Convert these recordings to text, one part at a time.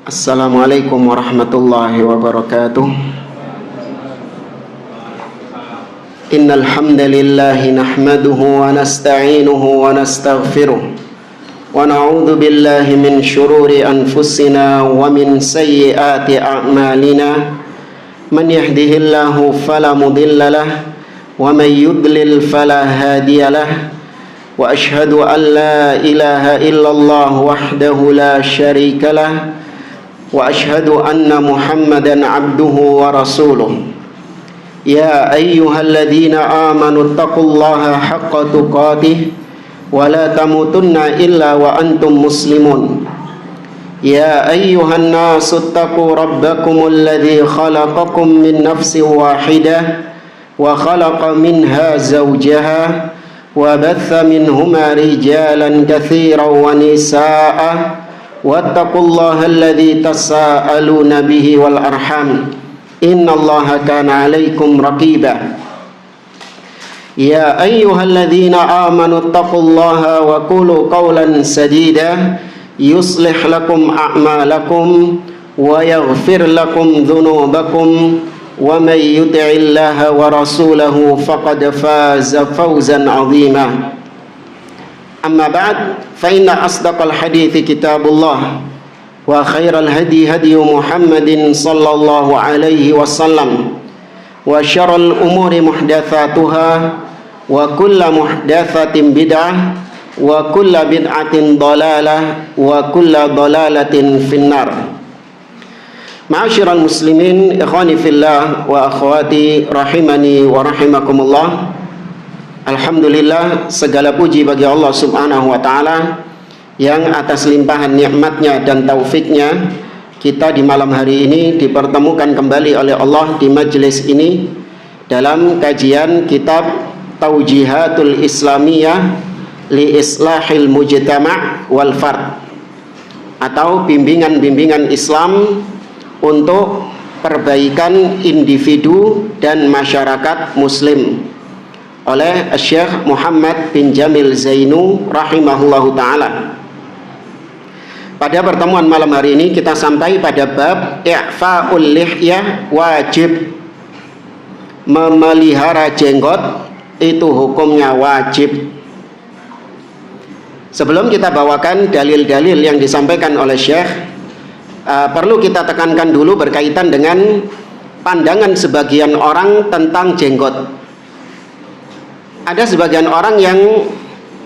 Assalamualaikum warahmatullahi wabarakatuh. Innal hamdalillah nahmaduhu wa nasta'inuhu wa nastaghfiruh wa na'udzu billahi min shururi anfusina wa min sayyiati a'malina. Man yahdihillahu fala mudilla lahu wa man yudlil fala hadiya lahu. Wa ashhadu an la ilaha illallah wahdahu la syarika lahu wa ashhadu anna Muhammadan abduhu wa rasuluh. Ya ayyuhalladzina amanu taqullaha haqqa tuqatih wa la tamutunna illa wa antum muslimun. Ya ayyuhan nasu taqu rabbakumul ladzi khalaqakum min nafsin wahidah wa khalaqa minha zawjaha wa batha minhuma rijalan katsiran wa nisaa'a wattaqullaha alladzi tasaaluna bihi wal arham innallaha kana 'alaikum raqiba. Ya ayyuhalladzina amanu taqullaha wa qulu qawlan sadida yuslih lakum a'malakum wa yaghfir lakum dhunubakum wa may yuti'illaha wa rasulahu faqad faza fawzan 'azima. Amma ba'd, fa inna asdaqal hadithi kitabullah wa khairal hadi hadi Muhammadin sallallahu alaihi wasallam wa syarrul umuri muhdatsatuha wa kullu muhdatsatin bid'ah wa kullu bid'atin dhalalah wa kullu dhalalatin finnar. Ma'asyiral muslimin, ikhwani fillah wa akhwati rahimani wa rahimakumullah. Alhamdulillah, segala puji bagi Allah subhanahu wa ta'ala yang atas limpahan nikmatnya dan taufiknya kita di malam hari ini dipertemukan kembali oleh Allah di majelis ini dalam kajian kitab Taujihatul Islamiyah li Islahil Mujtama' wal Fard, atau bimbingan-bimbingan Islam untuk perbaikan individu dan masyarakat muslim, oleh Syekh Muhammad bin Jamil Zainu rahimahullahu ta'ala. Pada pertemuan malam hari ini kita sampai pada bab i'fa'ul lihyah wajib. Memelihara jenggot itu hukumnya wajib. Sebelum kita bawakan dalil-dalil yang disampaikan oleh Syekh, perlu kita tekankan dulu berkaitan dengan pandangan sebagian orang tentang jenggot. Ada sebagian orang yang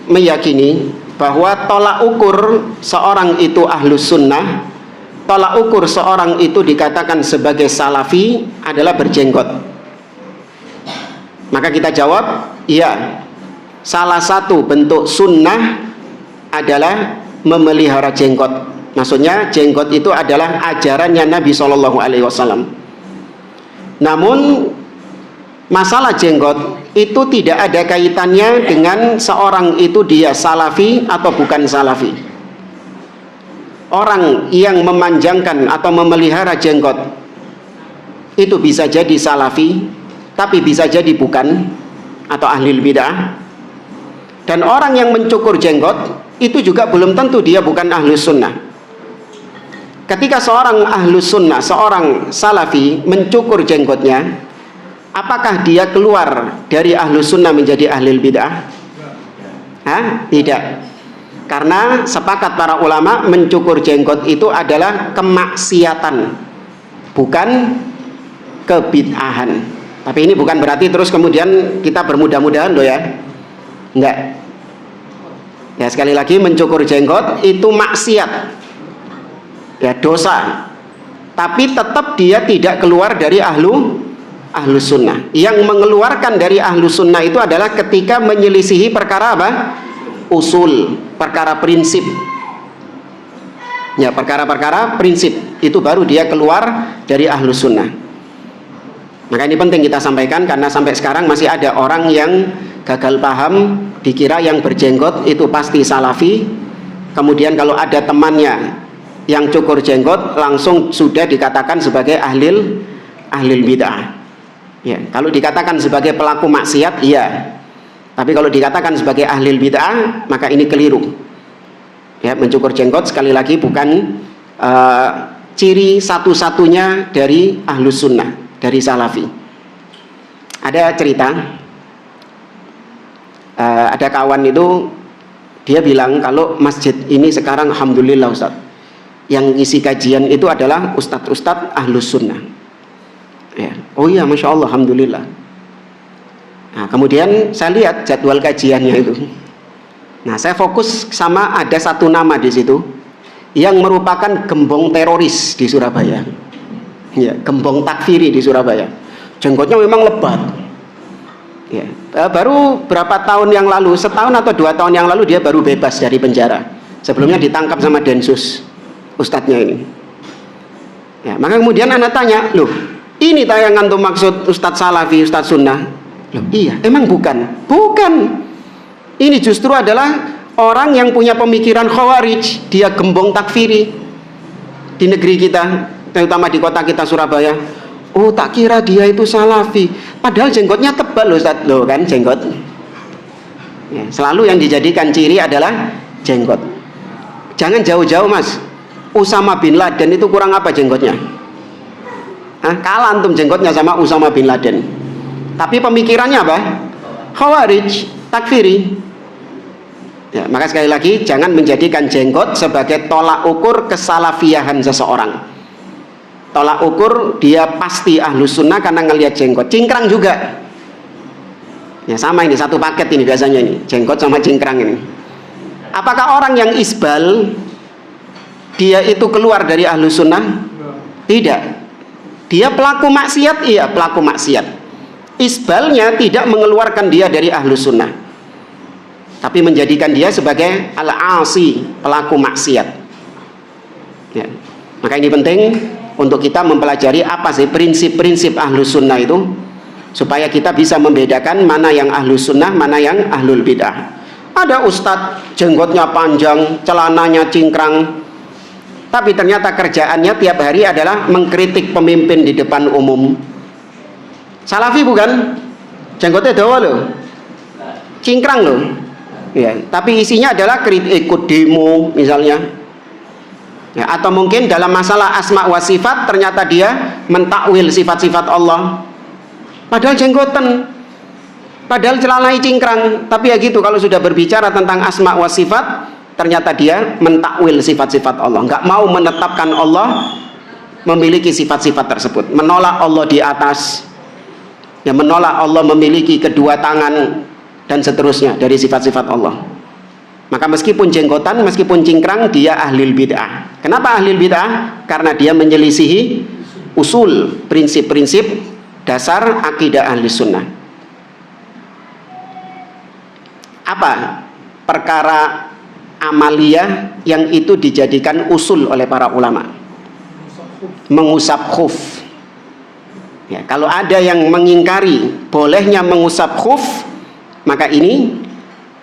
meyakini bahwa tolak ukur seorang itu ahlus sunnah, tolak ukur seorang itu dikatakan sebagai salafi adalah berjenggot. Maka kita jawab, iya, salah satu bentuk sunnah adalah memelihara jenggot. Maksudnya jenggot itu adalah ajarannya Nabi SAW. Namun masalah jenggot itu tidak ada kaitannya dengan seorang itu dia salafi atau bukan salafi. Orang yang memanjangkan atau memelihara jenggot itu bisa jadi salafi, tapi bisa jadi bukan, atau ahli bid'ah. Dan orang yang mencukur jenggot itu juga belum tentu dia bukan ahlu sunnah. Ketika seorang ahlu sunnah, seorang salafi mencukur jenggotnya, apakah dia keluar dari ahlu sunnah menjadi ahli bid'ah? Tidak. Karena sepakat para ulama mencukur jenggot itu adalah kemaksiatan, bukan kebid'ahan. Tapi ini bukan berarti terus kemudian kita bermudah-mudahan loh ya. Enggak. Ya, sekali lagi, mencukur jenggot itu maksiat, ya, dosa. Tapi tetap dia tidak keluar dari ahlu sunnah. Yang mengeluarkan dari ahlu sunnah itu adalah ketika menyelisihi perkara apa? Usul, perkara prinsip. Ya, perkara-perkara prinsip itu baru dia keluar dari ahlu sunnah. Maka ini penting kita sampaikan, karena sampai sekarang masih ada orang yang gagal paham, dikira yang berjenggot itu pasti salafi. Kemudian kalau ada temannya yang cukur jenggot langsung sudah dikatakan sebagai ahli bid'ah. Ya, kalau dikatakan sebagai pelaku maksiat, iya. Tapi kalau dikatakan sebagai ahli bid'ah, maka ini keliru. Ya, mencukur jenggot sekali lagi bukan ciri satu-satunya dari ahlus sunnah, dari salafi. Ada cerita, ada kawan itu dia bilang kalau masjid ini sekarang alhamdulillah Ustaz, yang ngisi kajian itu adalah ustadz-ustadz ahlus sunnah. Ya. Oh iya, masya Allah, alhamdulillah. Nah, kemudian saya lihat jadwal kajiannya itu. Nah, saya fokus sama ada satu nama di situ yang merupakan gembong teroris di Surabaya. Ya, gembong takfiri di Surabaya. Jenggotnya memang lebat. Ya, baru berapa tahun yang lalu, setahun atau 2 tahun yang lalu dia baru bebas dari penjara. Sebelumnya ditangkap sama Densus, ustadznya ini. Ya, maka kemudian anak tanya, loh, ini tayangan tuh maksud ustadz salafi, ustadz sunnah? Loh, iya, emang bukan? Bukan. Ini justru adalah orang yang punya pemikiran khawarij, dia gembong takfiri di negeri kita, terutama di kota kita Surabaya. Oh, tak kira dia itu salafi, padahal jenggotnya tebal loh Ustaz, loh kan jenggot. Ya, selalu yang dijadikan ciri adalah jenggot. Jangan jauh-jauh Mas. Usama bin Laden itu kurang apa jenggotnya? Kalah antum jenggotnya sama Usama bin Laden. Tapi pemikirannya apa? Khawarij, takfiri. Ya, maka sekali lagi jangan menjadikan jenggot sebagai tolak ukur kesalafiyahan seseorang. Tolak ukur dia pasti ahlus sunnah karena ngelihat jenggot. Cingkrang juga. Ya sama ini, satu paket ini biasanya ini, jenggot sama cingkrang ini. Apakah orang yang isbal dia itu keluar dari ahlus sunnah? Tidak. Dia pelaku maksiat, iya pelaku maksiat. Isbalnya tidak mengeluarkan dia dari ahlus sunnah, tapi menjadikan dia sebagai al-asi, pelaku maksiat. Ya. Maka ini penting untuk kita mempelajari apa sih prinsip-prinsip ahlus sunnah itu, supaya kita bisa membedakan mana yang ahlus sunnah, mana yang ahlul bid'ah. Ada ustadz jenggotnya panjang, celananya cingkrang, tapi ternyata kerjaannya tiap hari adalah mengkritik pemimpin di depan umum. Salafi bukan? Jenggotnya dawa loh, cingkrang loh. Ya, tapi isinya adalah ikut demo misalnya. Ya, atau mungkin dalam masalah asma wa sifat ternyata dia mentakwil sifat-sifat Allah. Padahal jenggoten, padahal celanai cingkrang. Tapi ya gitu, kalau sudah berbicara tentang asma wa sifat, ternyata dia mentakwil sifat-sifat Allah. Nggak mau menetapkan Allah memiliki sifat-sifat tersebut, menolak Allah di atas, ya menolak Allah memiliki kedua tangan dan seterusnya dari sifat-sifat Allah. Maka meskipun jenggotan, meskipun cingkrang, dia ahlul bid'ah. Kenapa ahlul bid'ah? Karena dia menyelisihi usul, prinsip-prinsip dasar akidah ahli sunnah. Apa perkara amaliyah yang itu dijadikan usul oleh para ulama? Mengusap khuf. Ya, kalau ada yang mengingkari bolehnya mengusap khuf, maka ini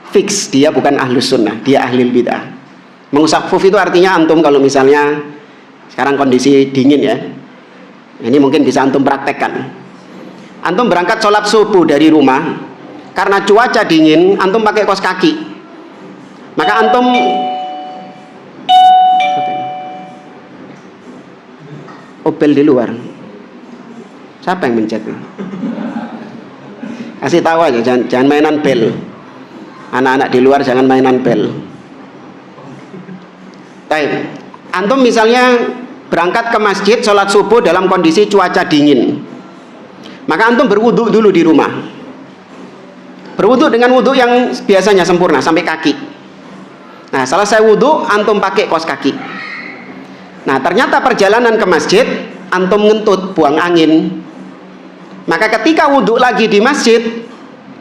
fix dia bukan ahlus sunnah, dia ahlul bid'ah. Mengusap khuf itu artinya antum kalau misalnya sekarang kondisi dingin ya, ini mungkin bisa antum praktekkan. Antum berangkat sholat subuh dari rumah, karena cuaca dingin antum pakai kaos kaki, maka antum obel di luar. Siapa yang mencet? Kasih tahu aja, jangan mainan bel. Anak-anak di luar jangan mainan bel. Baik, antum misalnya berangkat ke masjid sholat subuh dalam kondisi cuaca dingin, maka antum berwudhu dulu di rumah. Berwudhu dengan wudhu yang biasanya sempurna sampai kaki. Nah, selesai wudhu antum pakai kaos kaki. Nah, ternyata perjalanan ke masjid antum ngentut, buang angin. Maka ketika wudhu lagi di masjid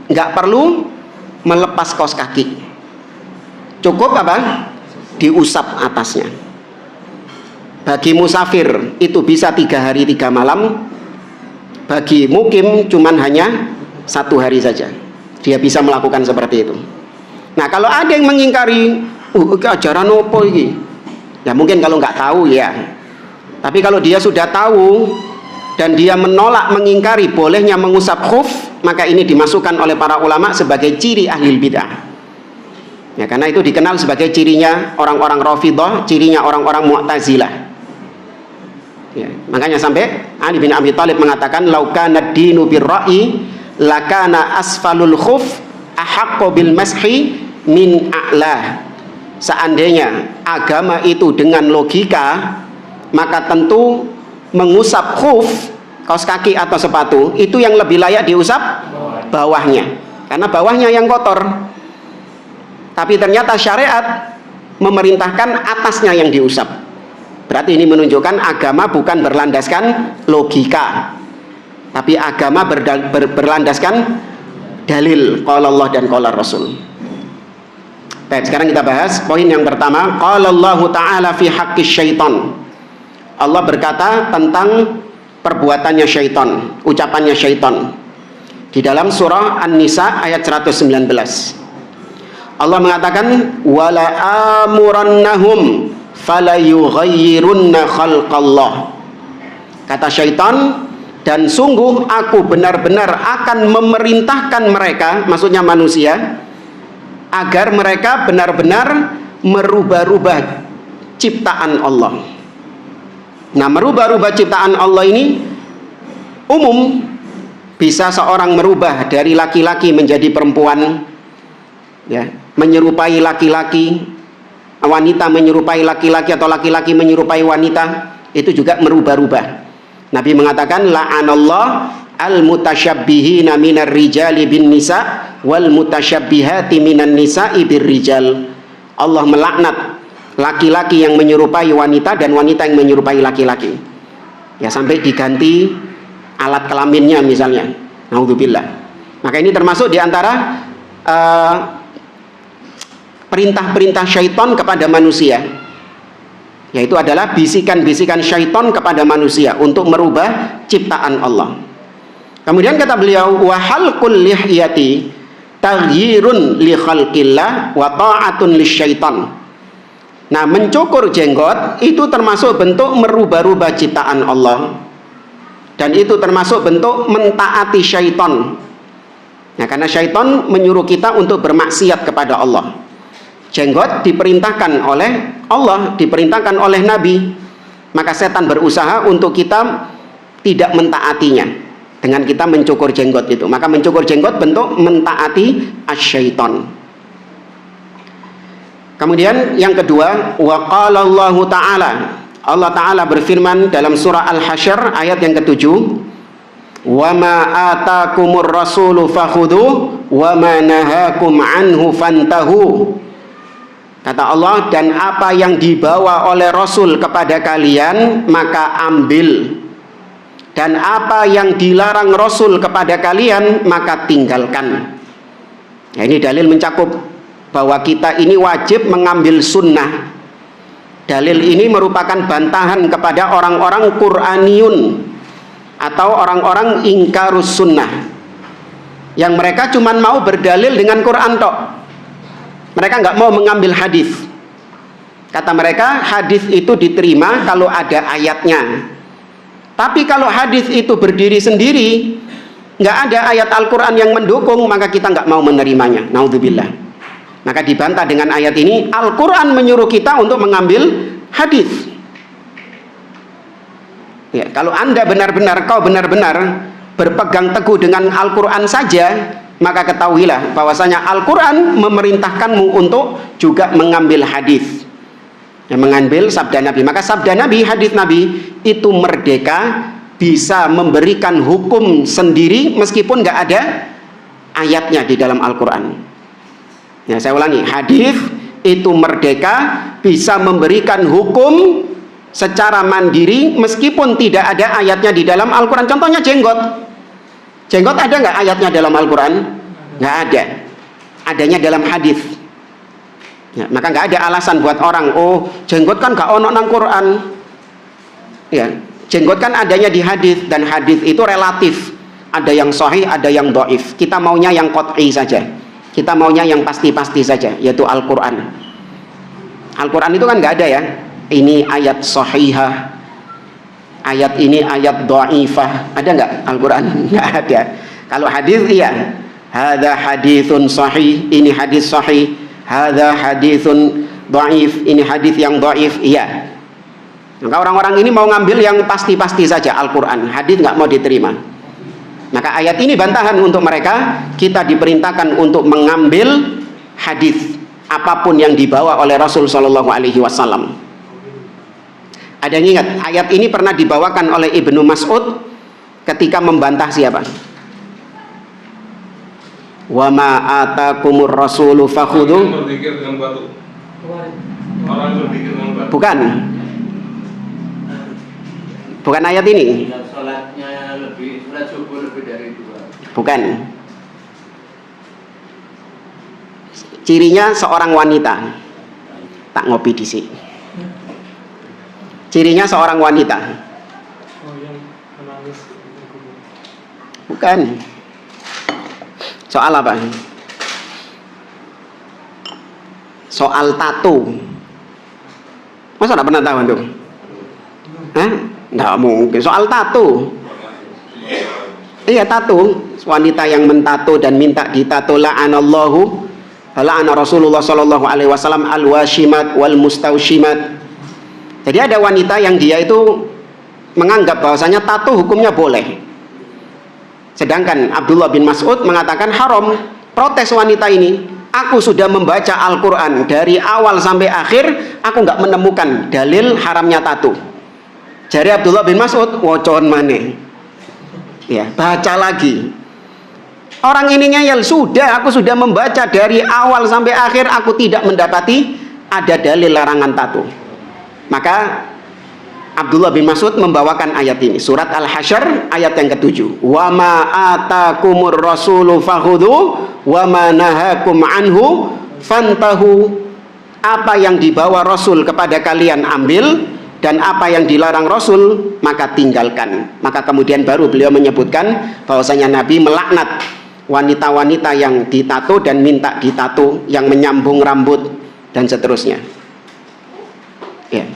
nggak perlu melepas kaos kaki, cukup apa? Diusap atasnya. Bagi musafir itu bisa 3 hari 3 malam. Bagi mukim cuman hanya 1 hari saja. Dia bisa melakukan seperti itu. Nah, kalau ada yang mengingkari, ajaran opo ini? Ya mungkin kalau nggak tahu ya. Tapi kalau dia sudah tahu dan dia menolak, mengingkari bolehnya mengusap khuf, maka ini dimasukkan oleh para ulama sebagai ciri ahlul bid'ah. Ya, karena itu dikenal sebagai cirinya orang-orang Rafidhah, cirinya orang-orang Mu'tazilah. Makanya sampai Ali bin Abi Thalib mengatakan, laukana dinu birra'i lakana asfalul khuf ahaqqo bil mashi min a'la. Seandainya agama itu dengan logika, maka tentu mengusap khuf, kaos kaki atau sepatu, itu yang lebih layak diusap bawahnya, karena bawahnya yang kotor. Tapi ternyata syariat memerintahkan atasnya yang diusap. Berarti ini menunjukkan agama bukan berlandaskan logika, tapi agama berlandaskan dalil, qala Allah dan qala Rasul. Baik, sekarang kita bahas poin yang pertama. Qala Allah Ta'ala fi haqqis syaitan. Allah berkata tentang perbuatannya syaitan, ucapannya syaitan, di dalam surah An-Nisa ayat 119. Allah mengatakan, wala amurannahum fala yughayyirunna khalqallah. Kata syaitan, dan sungguh aku benar-benar akan memerintahkan mereka, maksudnya manusia, agar mereka benar-benar merubah-rubah ciptaan Allah. Nah, merubah-rubah ciptaan Allah ini umum. Bisa seorang merubah dari laki-laki menjadi perempuan, ya, menyerupai laki-laki, wanita menyerupai laki-laki, atau laki-laki menyerupai wanita, itu juga merubah-rubah. Nabi mengatakan, la'anallah al-mutasyabbihina minar rijali bin nisa wal mutasyabbihati minan nisa'i bir rijal. Allah melaknat laki-laki yang menyerupai wanita dan wanita yang menyerupai laki-laki, ya, sampai diganti alat kelaminnya misalnya. Naudzubillah. Maka ini termasuk diantara perintah-perintah syaitan kepada manusia, yaitu adalah bisikan-bisikan syaitan kepada manusia untuk merubah ciptaan Allah. Kemudian kata beliau, wa halqul lihyati taghyirun li khalqillah wa ta'atun lisyaitan. Nah, mencukur jenggot itu termasuk bentuk merubah-rubah ciptaan Allah, dan itu termasuk bentuk mentaati syaitan. Nah, karena syaitan menyuruh kita untuk bermaksiat kepada Allah. Jenggot diperintahkan oleh Allah, diperintahkan oleh Nabi, maka setan berusaha untuk kita tidak mentaatinya dengan kita mencukur jenggot itu. Maka mencukur jenggot bentuk mentaati asyaiton. Kemudian yang kedua, wa qala Allah Ta'ala, Allah Ta'ala berfirman dalam surah Al-Hasyr ayat yang ke-7, wa ma atakumur rasulu fakhudhu wa ma nahakum anhu fantahu. Kata Allah, dan apa yang dibawa oleh Rasul kepada kalian maka ambil, dan apa yang dilarang Rasul kepada kalian maka tinggalkan. Ya, ini dalil mencakup bahwa kita ini wajib mengambil sunnah. Dalil ini merupakan bantahan kepada orang-orang Qur'aniyun atau orang-orang ingkarus sunnah, yang mereka cuma mau berdalil dengan Quran tok. Mereka nggak mau mengambil hadis. Kata mereka, hadis itu diterima kalau ada ayatnya. Tapi kalau hadis itu berdiri sendiri, nggak ada ayat Al-Quran yang mendukung, maka kita nggak mau menerimanya. Naudzubillah. Maka dibantah dengan ayat ini, Al-Quran menyuruh kita untuk mengambil hadis. Ya, kalau Anda kau benar-benar berpegang teguh dengan Al-Quran saja, maka ketahuilah bahwasanya Al-Quran memerintahkanmu untuk juga mengambil hadis, ya, mengambil sabda Nabi. Maka sabda Nabi, hadis Nabi itu merdeka, bisa memberikan hukum sendiri meskipun nggak ada ayatnya di dalam Al-Quran. Ya, saya ulangi, hadis itu merdeka, bisa memberikan hukum secara mandiri meskipun tidak ada ayatnya di dalam Al-Quran. Contohnya jenggot. Jenggot ada nggak ayatnya dalam Al-Quran? Nggak ada. Adanya dalam hadis. Ya, maka nggak ada alasan buat orang, oh jenggot kan nggak ono nang Quran. Ya, jenggot kan adanya di hadis, dan hadis itu relatif. Ada yang sahih, ada yang dhaif. Kita maunya yang qat'i saja. Kita maunya yang pasti-pasti saja, yaitu Al-Quran. Al-Quran itu kan nggak ada ya, ini ayat sahihah, ayat ini ayat dhaifah. Ada nggak Al-Quran? Nggak ada. Kalau hadis iya, hadza haditsun sahih, ini hadis sahih. Hadza haditsun dhaif, ini hadis yang dhaif. Iya. Maka orang-orang ini mau ngambil yang pasti-pasti saja, Al-Quran, hadis nggak mau diterima. Maka ayat ini bantahan untuk mereka. Kita diperintahkan untuk mengambil hadis apapun yang dibawa oleh Rasul Shallallahu Alaihi Wasallam. Ada yang ingat ayat ini pernah dibawakan oleh Ibnu Mas'ud ketika membantah siapa? Wa ma atakumur rasulu fakhudhu. Bukan. Bukan ayat ini. Bukan. Cirinya seorang wanita. Tak ngopi di sini. Cirinya seorang wanita. Bukan. Soal apa? Soal tato. Masa tidak pernah tahu tuh? Hah? Tidak mungkin. Soal tato. Iya, tato. Wanita yang mentato dan minta ditato, la'anallahu, la'ana Rasulullah sallallahu alaihi wasallam al-washimat wal mustawshimat. Jadi ada wanita yang dia itu menganggap bahwasanya tato hukumnya boleh. Sedangkan Abdullah bin Mas'ud mengatakan haram. Protes wanita ini, aku sudah membaca Al-Quran dari awal sampai akhir, aku nggak menemukan dalil haramnya tato. Jari Abdullah bin Mas'ud, wocon maneh. Ya, baca lagi. Orang ini ngeyel, sudah, aku sudah membaca dari awal sampai akhir, aku tidak mendapati ada dalil larangan tato. Maka Abdullah bin Mas'ud membawakan ayat ini, surat Al-Hasyr ayat yang ke-7. Wa ma atakumur rasulu fakhudhu wa ma nahakum anhu fantahu. Apa yang dibawa Rasul kepada kalian ambil, dan apa yang dilarang Rasul maka tinggalkan. Maka kemudian baru beliau menyebutkan bahwasanya Nabi melaknat wanita-wanita yang ditato dan minta ditato, yang menyambung rambut dan seterusnya. Ya.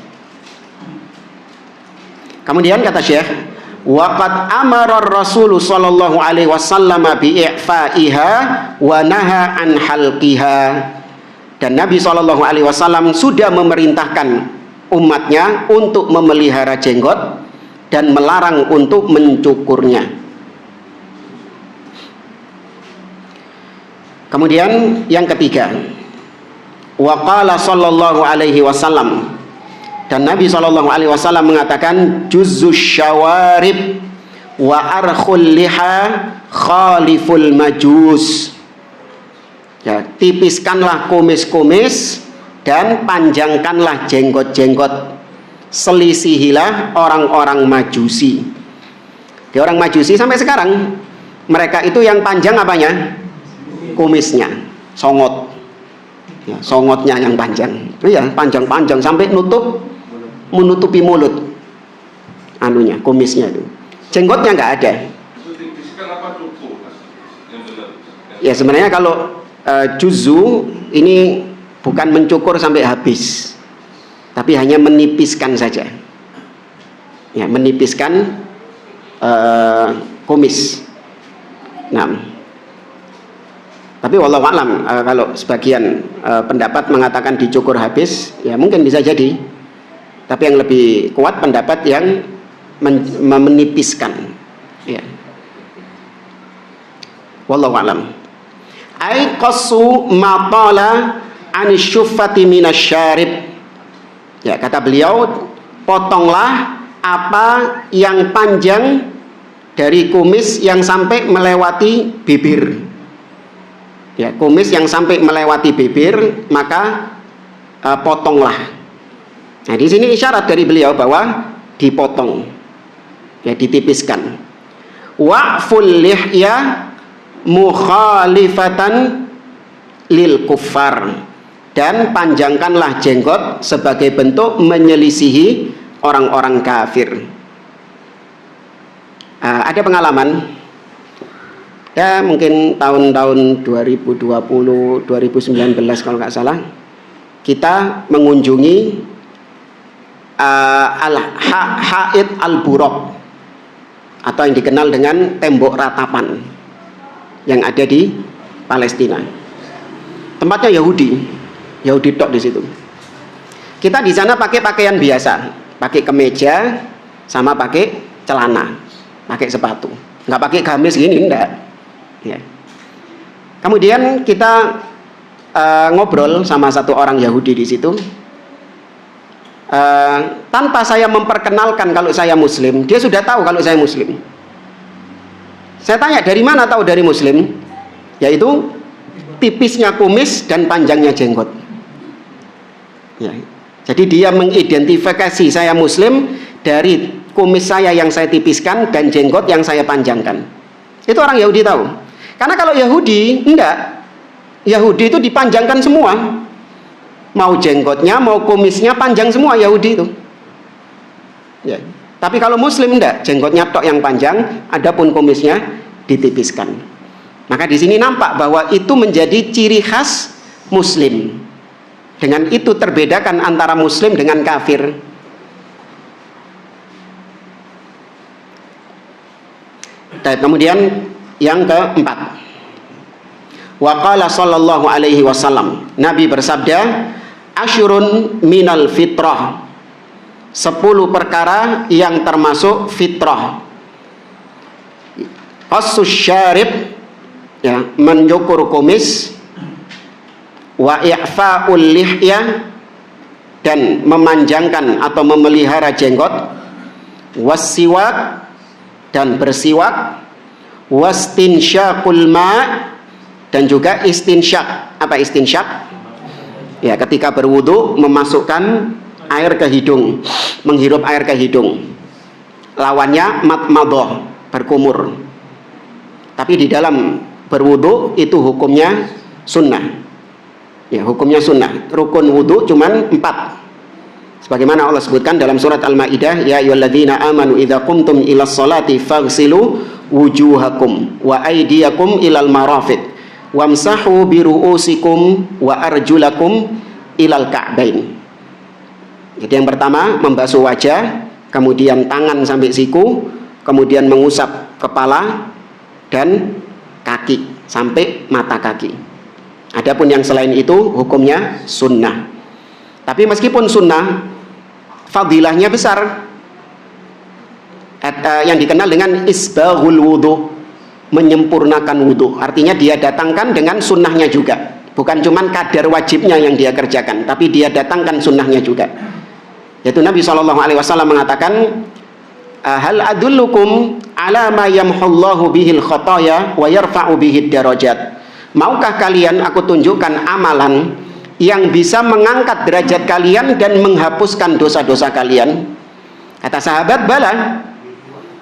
Kemudian kata Syekh, waqad amara Rasul sallallahu alaihi wasallam bi i'faiha wa naha an halqiha. Dan Nabi sallallahu alaihi wasallam sudah memerintahkan umatnya untuk memelihara jenggot dan melarang untuk mencukurnya. Kemudian yang ketiga, waqala sallallahu alaihi wasallam, dan Nabi sallallahu alaihi wasallam mengatakan, juzzus syawarib wa arkhul liha khaliful majus. Ya, tipiskanlah kumis-kumis dan panjangkanlah jenggot-jenggot, selisihilah orang-orang Majusi. Di orang Majusi sampai sekarang mereka itu yang panjang apanya? Kumisnya, songot. Ya, songotnya yang panjang. Iya, panjang-panjang sampai menutupi mulut. Anunya, kumisnya itu. Jenggotnya nggak ada. Ya sebenarnya kalau juzu ini bukan mencukur sampai habis, tapi hanya menipiskan saja. Ya, menipiskan kumis. Nah, tapi wallahu alam, kalau sebagian pendapat mengatakan dicukur habis, ya mungkin bisa jadi. Tapi yang lebih kuat pendapat yang menipiskan. Ya. Wallahu alam. Ai qasu ma tala anisyuffati minasyarib. Ya, kata beliau, potonglah apa yang panjang dari kumis yang sampai melewati bibir. Ya, kumis yang sampai melewati bibir, maka potonglah. Nah, di sini isyarat dari beliau bahwa dipotong, ya ditipiskan. Wa'ful lihya mukhalifatan lil kuffar, dan panjangkanlah jenggot sebagai bentuk menyelisihi orang-orang kafir. Ada pengalaman, ya mungkin tahun-tahun 2020, 2019 kalau nggak salah, kita mengunjungi Haid al-Buraq, atau yang dikenal dengan tembok ratapan yang ada di Palestina. Tempatnya Yahudi tok di situ. Kita di sana pakai pakaian biasa, pakai kemeja sama pakai celana, pakai sepatu, nggak pakai gamis gini, enggak. Ya. Kemudian kita ngobrol sama satu orang Yahudi di situ. Tanpa saya memperkenalkan kalau saya Muslim, dia sudah tahu kalau saya Muslim. Saya tanya, dari mana tahu dari Muslim? Yaitu tipisnya kumis dan panjangnya jenggot. Ya. Jadi dia mengidentifikasi saya Muslim dari kumis saya yang saya tipiskan dan jenggot yang saya panjangkan. Itu orang Yahudi tahu. Karena kalau Yahudi enggak, Yahudi itu dipanjangkan semua, mau jenggotnya mau kumisnya panjang semua Yahudi itu. Ya. Tapi kalau Muslim enggak, jenggotnya tok yang panjang, adapun kumisnya ditipiskan. Maka di sini nampak bahwa itu menjadi ciri khas Muslim. Dengan itu terbedakan antara Muslim dengan kafir. Dan kemudian yang keempat, waqala sallallahu alaihi wasallam, Nabi bersabda, asyurun minal fitrah, 10 perkara yang termasuk fitrah. Qassus syarib, ya, menyukur kumis, wa i'fa'ul lihyah, dan memanjangkan atau memelihara jenggot, wassiwak, dan bersiwak, wastinsyaqul ma', dan juga istinsyak. Apa istinsyak? Ya, ketika berwudu memasukkan air ke hidung, menghirup air ke hidung. Lawannya matmadah, berkumur. Tapi di dalam berwudu itu hukumnya sunnah. Ya, hukumnya sunnah. Rukun wudu cuman 4. Sebagaimana Allah sebutkan dalam surat Al-Maidah, ya ayyuhalladzina amanu idza qumtum ilas sholati faghsilu wujuhakum wa aydiyakum ilal marafiq wamsahu biru'usikum wa arjulakum ilal ka'bain. Jadi yang pertama membasuh wajah, kemudian tangan sampai siku, kemudian mengusap kepala dan kaki sampai mata kaki. Adapun yang selain itu hukumnya sunnah. Tapi meskipun sunnah, fadilahnya besar. Yang dikenal dengan isbaghul wudu, menyempurnakan wudu. Artinya dia datangkan dengan sunnahnya juga. Bukan cuma kadar wajibnya yang dia kerjakan, tapi dia datangkan sunnahnya juga. Yaitu Nabi SAW mengatakan, hal adullukum ala ma yamhullahu bihil khataya wa yarfa'u bihid darajat. Maukah kalian aku tunjukkan amalan yang bisa mengangkat derajat kalian dan menghapuskan dosa-dosa kalian? Kata sahabat, bala.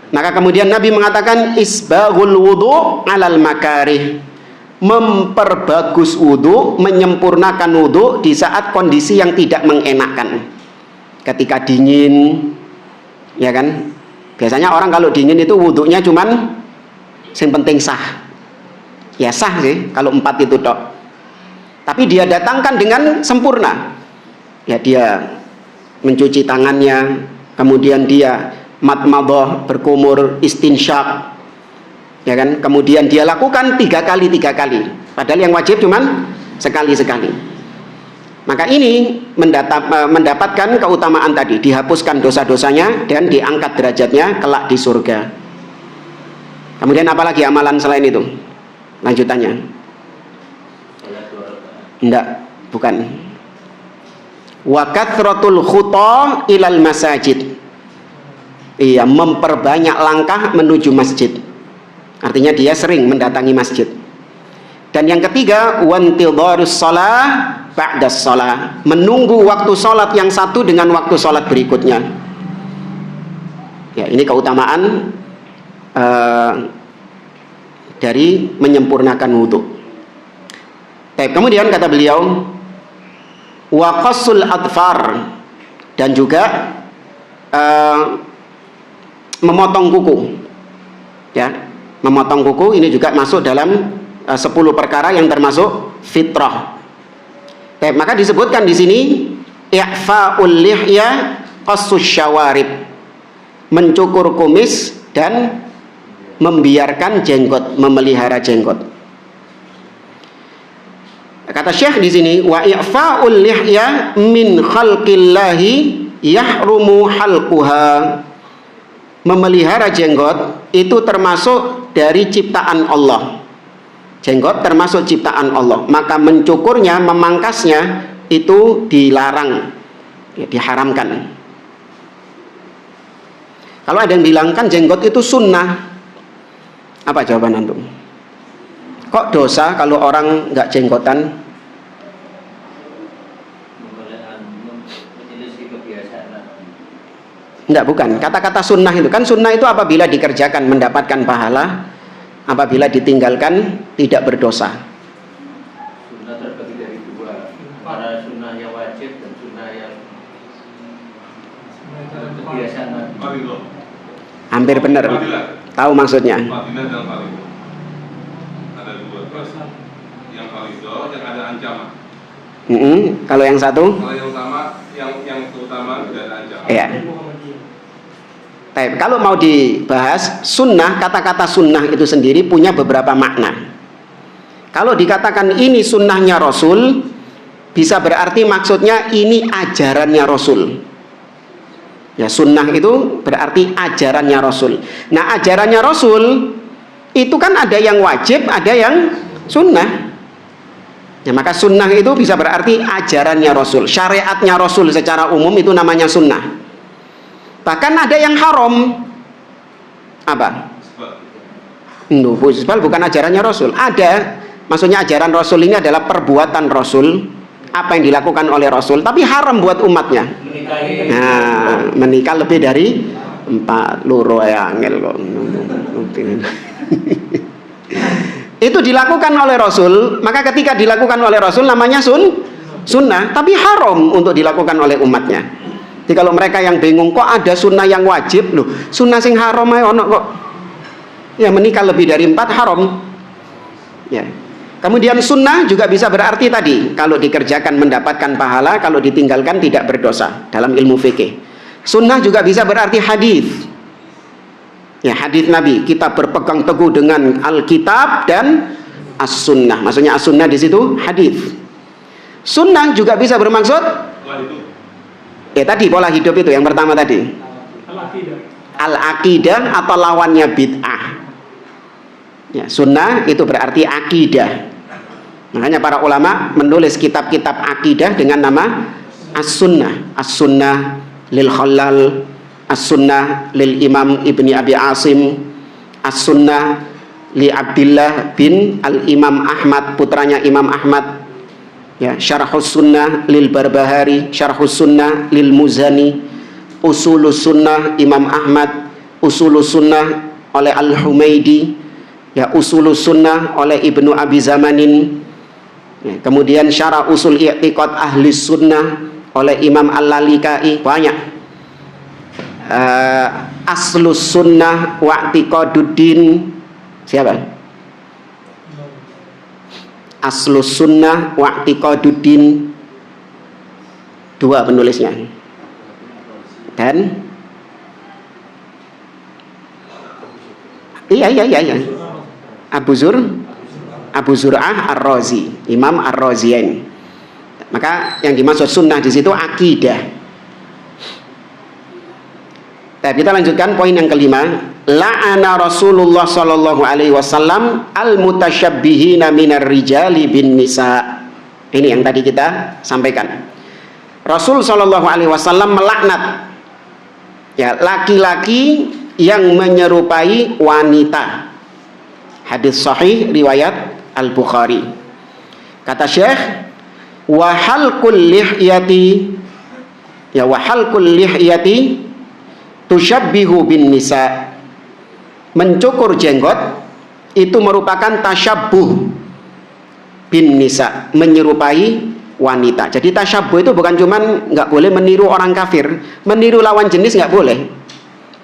Maka kemudian Nabi mengatakan, isbaghul wudu alal makarih, memperbagus wudu, menyempurnakan wudu di saat kondisi yang tidak mengenakan. Ketika dingin, ya kan? Biasanya orang kalau dingin itu wudunya cuman yang penting sah. Ya sah sih kalau 4 itu tok. Tapi dia datangkan dengan sempurna. Ya dia mencuci tangannya, kemudian dia matmadah, berkumur, istinsyak, ya kan? Kemudian dia lakukan 3 kali. Padahal yang wajib cuman sekali. Maka ini mendapatkan keutamaan tadi, dihapuskan dosa-dosanya dan diangkat derajatnya kelak di surga. Kemudian apalagi amalan selain itu? Lanjutannya. Enggak, bukan. Wa kathratul khuta ilal masajid. Iya, memperbanyak langkah menuju masjid. Artinya dia sering mendatangi masjid. Dan yang ketiga, wantidharus shalah ba'das shalah, menunggu waktu sholat yang satu dengan waktu sholat berikutnya. Ya, ini keutamaan dari menyempurnakan wudu. Kemudian kata beliau, wa qassul adfar, dan juga memotong kuku. Ya, memotong kuku ini juga masuk dalam 10 perkara yang termasuk fitrah. Maka disebutkan di sini i'fa'ul lihya, qassus syawarib, mencukur kumis dan membiarkan jenggot, memelihara jenggot. Kata Syekh di sini, wa i'fa'ul lihya min khalqillahi yahrumu halquha. Memelihara jenggot itu termasuk dari ciptaan Allah. Jenggot termasuk ciptaan Allah, maka mencukurnya, memangkasnya itu dilarang, ya, diharamkan. Kalau ada yang bilang kan jenggot itu sunnah, apa jawaban antum? Kok dosa kalau orang nggak jenggotan? Enggak, bukan. Kata-kata sunnah itu kan, sunnah itu apabila dikerjakan mendapatkan pahala, apabila ditinggalkan tidak berdosa. Sunnah terbagi dari dua, para sunnah yang wajib dan sunnah yang kebiasaan. Hampir benar. Tahu maksudnya? Fadilah dan farido. Ada dua. Terus yang farido yang ada ancaman. Kalau yang satu? Kalau yang utama, yang terutama tidak ada ancaman. Iya. Kalau mau dibahas sunnah, kata-kata sunnah itu sendiri punya beberapa makna. Kalau dikatakan ini sunnahnya Rasul, bisa berarti maksudnya ini ajarannya Rasul. Ya, sunnah itu berarti ajarannya Rasul. Nah, ajarannya Rasul itu kan ada yang wajib, ada yang sunnah. Ya, maka sunnah itu bisa berarti ajarannya Rasul, syariatnya Rasul secara umum itu namanya sunnah. Bahkan ada yang haram. Apa? Isbal bukan ajarannya Rasul. Ada, maksudnya ajaran Rasul ini adalah perbuatan Rasul, apa yang dilakukan oleh Rasul, tapi haram buat umatnya. Nah, menikah lebih dari 4 loro ya angel kok. Itu dilakukan oleh Rasul, maka ketika dilakukan oleh Rasul namanya sunnah, tapi haram untuk dilakukan oleh umatnya. Jadi kalau mereka yang bingung kok ada sunnah yang wajib, loh sunnah sing haram ae ono kok. Ya, menikah lebih dari 4 haram. Ya. Kemudian sunnah juga bisa berarti tadi, kalau dikerjakan mendapatkan pahala, kalau ditinggalkan tidak berdosa dalam ilmu fikih. Sunnah juga bisa berarti hadis. Ya, hadis Nabi, kita berpegang teguh dengan Alkitab dan as-sunnah. Maksudnya as-sunnah di situ hadis. Sunnah juga bisa bermaksud tadi pola hidup itu yang pertama tadi. Al-aqidah atau lawannya bid'ah. Ya, sunnah itu berarti akidah. Makanya para ulama menulis kitab-kitab akidah dengan nama as-sunnah. As-sunnah lil Khalal, as-sunnah lil Imam Ibni Abi Asim, as-sunnah li Abdillah bin al-Imam Ahmad, putranya Imam Ahmad. Ya, Syarhus Sunnah lil Barbahari, Syarhus Sunnah lil Muzani, Usulus Sunnah Imam Ahmad, Usulus Sunnah oleh Al-Humaidi, ya, Usulus Sunnah oleh Ibnu Abi Zamanin. Ya, kemudian Syarah Usul I'tiqad Ahli Sunnah oleh Imam Al-Lalikai, banyak. Aslus Sunnah wa I'tiqaduddin, siapa? Aslus Sunnah wa I'tiqaduddin, 2 penulisnya. Dan iya Abu Zur'ah Ar-Razi, Imam Ar-Raziyain. Maka yang dimaksud sunnah di situ akidah. Kita lanjutkan poin yang kelima. La'ana Rasulullah sallallahu alaihi wasallam al-mutasyabbihina minar rijali bin nisa. Ini yang tadi kita sampaikan. Rasul sallallahu alaihi wasallam melaknat, ya, laki-laki yang menyerupai wanita. Hadis sahih riwayat Al-Bukhari. Kata Syekh, wa halqul lihyati, ya, wa halqul lihyati tusyabbihu bin nisa. Mencukur jenggot itu merupakan tasyabbuh bin nisa, menyerupai wanita. Jadi tasyabbuh itu bukan cuman nggak boleh meniru orang kafir, meniru lawan jenis nggak boleh.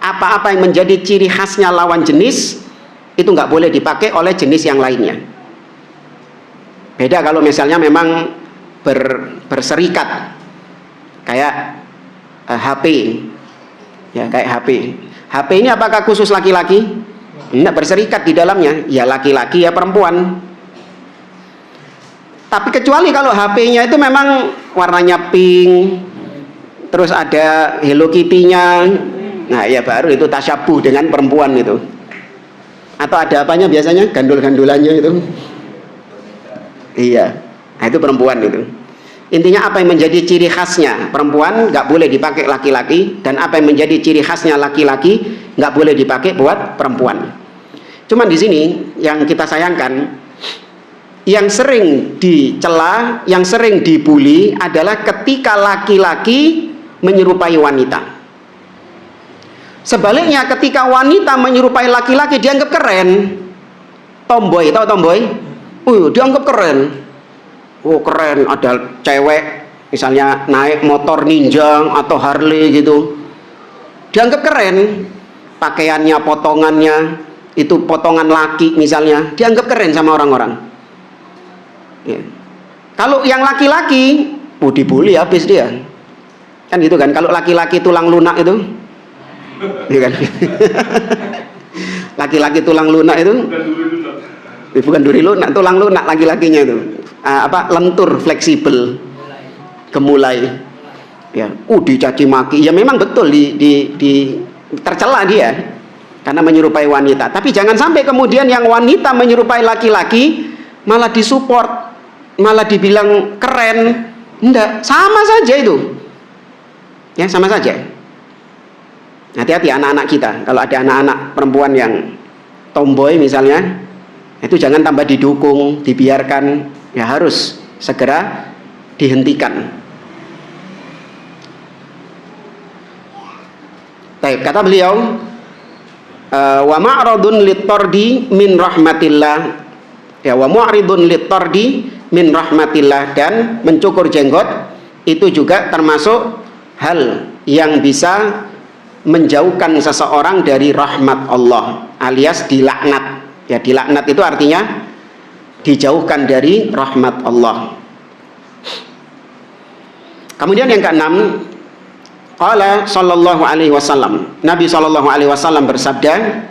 Apa-apa yang menjadi ciri khasnya lawan jenis itu nggak boleh dipakai oleh jenis yang lainnya. Beda kalau misalnya memang berserikat kayak HP, ya, kayak HP. HP ini apakah khusus laki-laki? Tidak, berserikat di dalamnya, ya laki-laki ya perempuan. Tapi kecuali kalau HP-nya itu memang warnanya pink, terus ada Hello Kitty-nya. Nah ya baru itu tasyabuh dengan perempuan itu. Atau ada apanya biasanya? Gandul-gandulannya itu. Iya, nah, itu perempuan itu. Intinya apa yang menjadi ciri khasnya perempuan nggak boleh dipakai laki-laki, dan apa yang menjadi ciri khasnya laki-laki nggak boleh dipakai buat perempuan. Cuman di sini yang kita sayangkan, yang sering dicela, yang sering dibully adalah ketika laki-laki menyerupai wanita. Sebaliknya ketika wanita menyerupai laki-laki dianggap keren. Tomboy, tahu tomboy? Dianggap keren. Oh keren, ada cewek misalnya naik motor Ninja atau Harley gitu, dianggap keren. Pakaiannya, potongannya itu potongan laki misalnya, dianggap keren sama orang-orang ya. Kalau yang laki-laki dibully habis dia kan gitu kan. Kalau laki-laki tulang lunak itu ya kan? Laki-laki tulang lunak itu bukan duri lunak, tulang lunak laki-lakinya itu lentur, fleksibel, gemulai ya. Dicaci maki ya, memang betul di tercela dia karena menyerupai wanita. Tapi jangan sampai kemudian yang wanita menyerupai laki-laki malah disupport, malah dibilang keren. Enggak, sama saja itu ya, sama saja. Hati-hati anak-anak kita, kalau ada anak-anak perempuan yang tomboy misalnya, itu jangan tambah didukung, dibiarkan, ya harus segera dihentikan. Baik, kata beliau, wa ma'radun litardi min rahmatillah, ya, wa mu'ridun litardi min rahmatillah, dan mencukur jenggot itu juga termasuk hal yang bisa menjauhkan seseorang dari rahmat Allah, alias dilaknat. Ya, dilaknat itu artinya dijauhkan dari rahmat Allah. Kemudian yang keenam, qala sallallahu alaihi wasallam, Nabi sallallahu alaihi wasallam bersabda,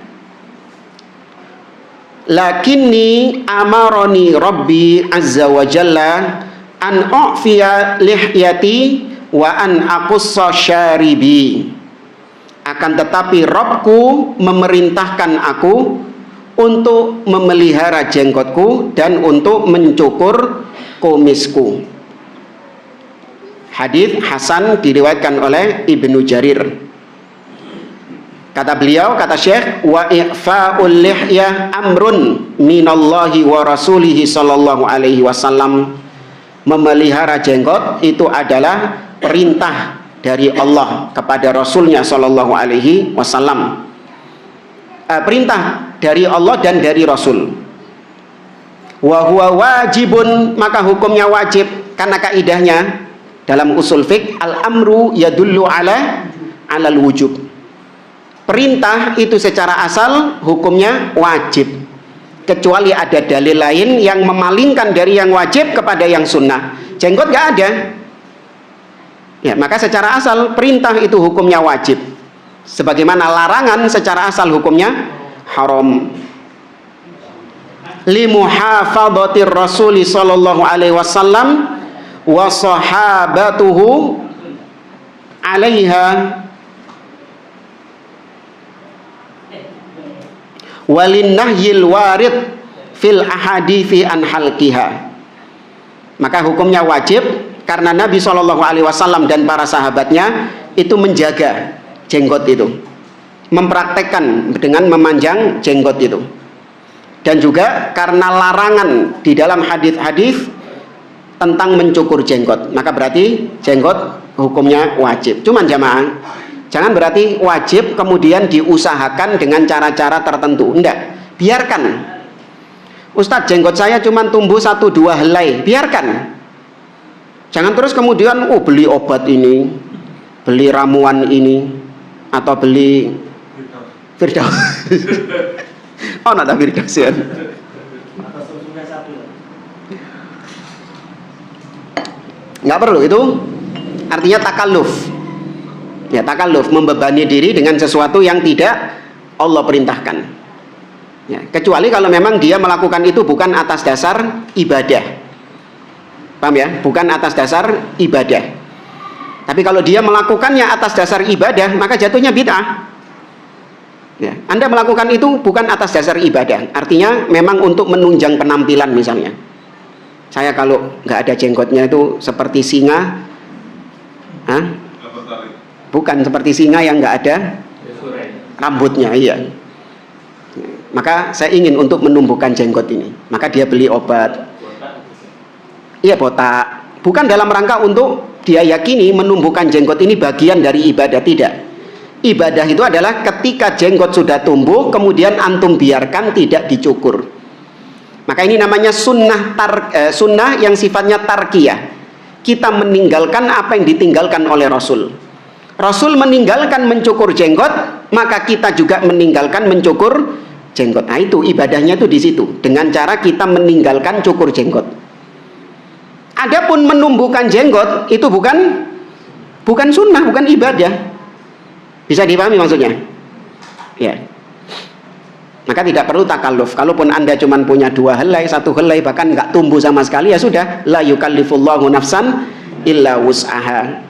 lakinni amaroni rabbi azza wa jalla an u'fiya lihyati wa an aqussa syaribi. Akan tetapi Rabbku memerintahkan aku untuk memelihara jenggotku dan untuk mencukur kumisku. Hadits hasan diriwayatkan oleh Ibnu Jarir. Kata beliau, kata Syekh, wa i'fa'ul lihyah amrun minallahi wa rasulihi sallallahu alaihi wasallam. Memelihara jenggot itu adalah perintah dari Allah kepada Rasulnya sallallahu alaihi wasallam. Perintah dari Allah dan dari Rasul. Wa huwa wajibun, maka hukumnya wajib, karena kaidahnya dalam usul fiqh al-amru yadullu alal wujub. Perintah itu secara asal hukumnya wajib, kecuali ada dalil lain yang memalingkan dari yang wajib kepada yang sunnah. Jenggot gak ada ya, maka secara asal perintah itu hukumnya wajib, sebagaimana larangan secara asal hukumnya haram. Li muhafadhatir Rasul sallallahu alaihi wasallam wa sahabatuhu alaiha walin nahyil warid fil ahadithi an halqiha. Maka hukumnya wajib karena Nabi SAW dan para sahabatnya itu menjaga jenggot itu, mempraktekkan dengan memanjang jenggot itu. Dan juga karena larangan di dalam hadis-hadis tentang mencukur jenggot, maka berarti jenggot hukumnya wajib. Cuman jamaah, jangan berarti wajib kemudian diusahakan dengan cara-cara tertentu. Enggak, biarkan. Ustadz, jenggot saya cuma tumbuh 1-2 helai, biarkan. Jangan terus kemudian beli obat ini, beli ramuan ini, atau beli Firdaus. Oh, nada Firdaus ya. Nggak perlu, itu artinya takalluf. Ya, takalluf, membebani diri dengan sesuatu yang tidak Allah perintahkan. Ya, kecuali kalau memang dia melakukan itu bukan atas dasar ibadah. Paham ya? Bukan atas dasar ibadah. Tapi kalau dia melakukannya atas dasar ibadah, maka jatuhnya bid'ah. Ya, Anda melakukan itu bukan atas dasar ibadah, artinya memang untuk menunjang penampilan misalnya. Saya kalau nggak ada jenggotnya itu seperti singa, bukan seperti singa yang nggak ada rambutnya, iya. Maka saya ingin untuk menumbuhkan jenggot ini, maka dia beli obat, iya botak, bukan dalam rangka untuk dia yakini menumbuhkan jenggot ini bagian dari ibadah, tidak. Ibadah itu adalah ketika jenggot sudah tumbuh, kemudian antum biarkan tidak dicukur. Maka ini namanya sunnah yang sifatnya tarkiyah. Kita meninggalkan apa yang ditinggalkan oleh Rasul. Rasul meninggalkan mencukur jenggot, maka kita juga meninggalkan mencukur jenggot. Nah itu ibadahnya itu di situ, dengan cara kita meninggalkan cukur jenggot. Adapun menumbuhkan jenggot itu bukan sunnah, bukan ibadah. Bisa dipahami maksudnya? Ya. Maka tidak perlu takalluf. Kalaupun Anda cuma punya 2 helai, 1 helai, bahkan nggak tumbuh sama sekali, ya sudah. La yukallifullahu nafsan illa wus'aha.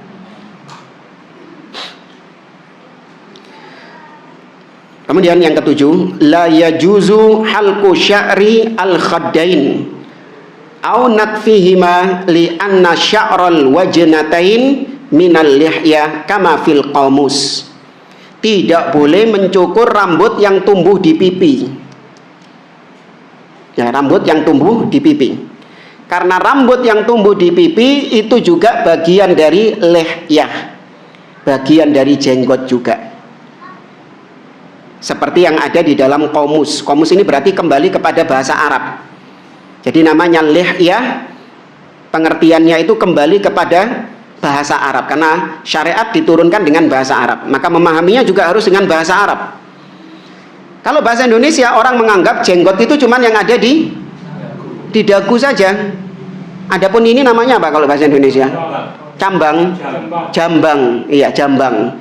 Kemudian yang ketujuh, la yajuzu halqu sya'ri al-khaddain au natfihima li anna sya'ral wajnatain minal lihya kama fil qamus. Tidak boleh mencukur rambut yang tumbuh di pipi. Ya, rambut yang tumbuh di pipi. Karena rambut yang tumbuh di pipi itu juga bagian dari lihyah, bagian dari jenggot juga. Seperti yang ada di dalam qamus. Qamus ini berarti kembali kepada bahasa Arab. Jadi namanya lihyah, pengertiannya itu kembali kepada bahasa Arab, karena syariat diturunkan dengan bahasa Arab, maka memahaminya juga harus dengan bahasa Arab. Kalau bahasa Indonesia, orang menganggap jenggot itu cuman yang ada di dagu saja. Adapun ini namanya apa kalau bahasa Indonesia? Jambang. Iya, jambang.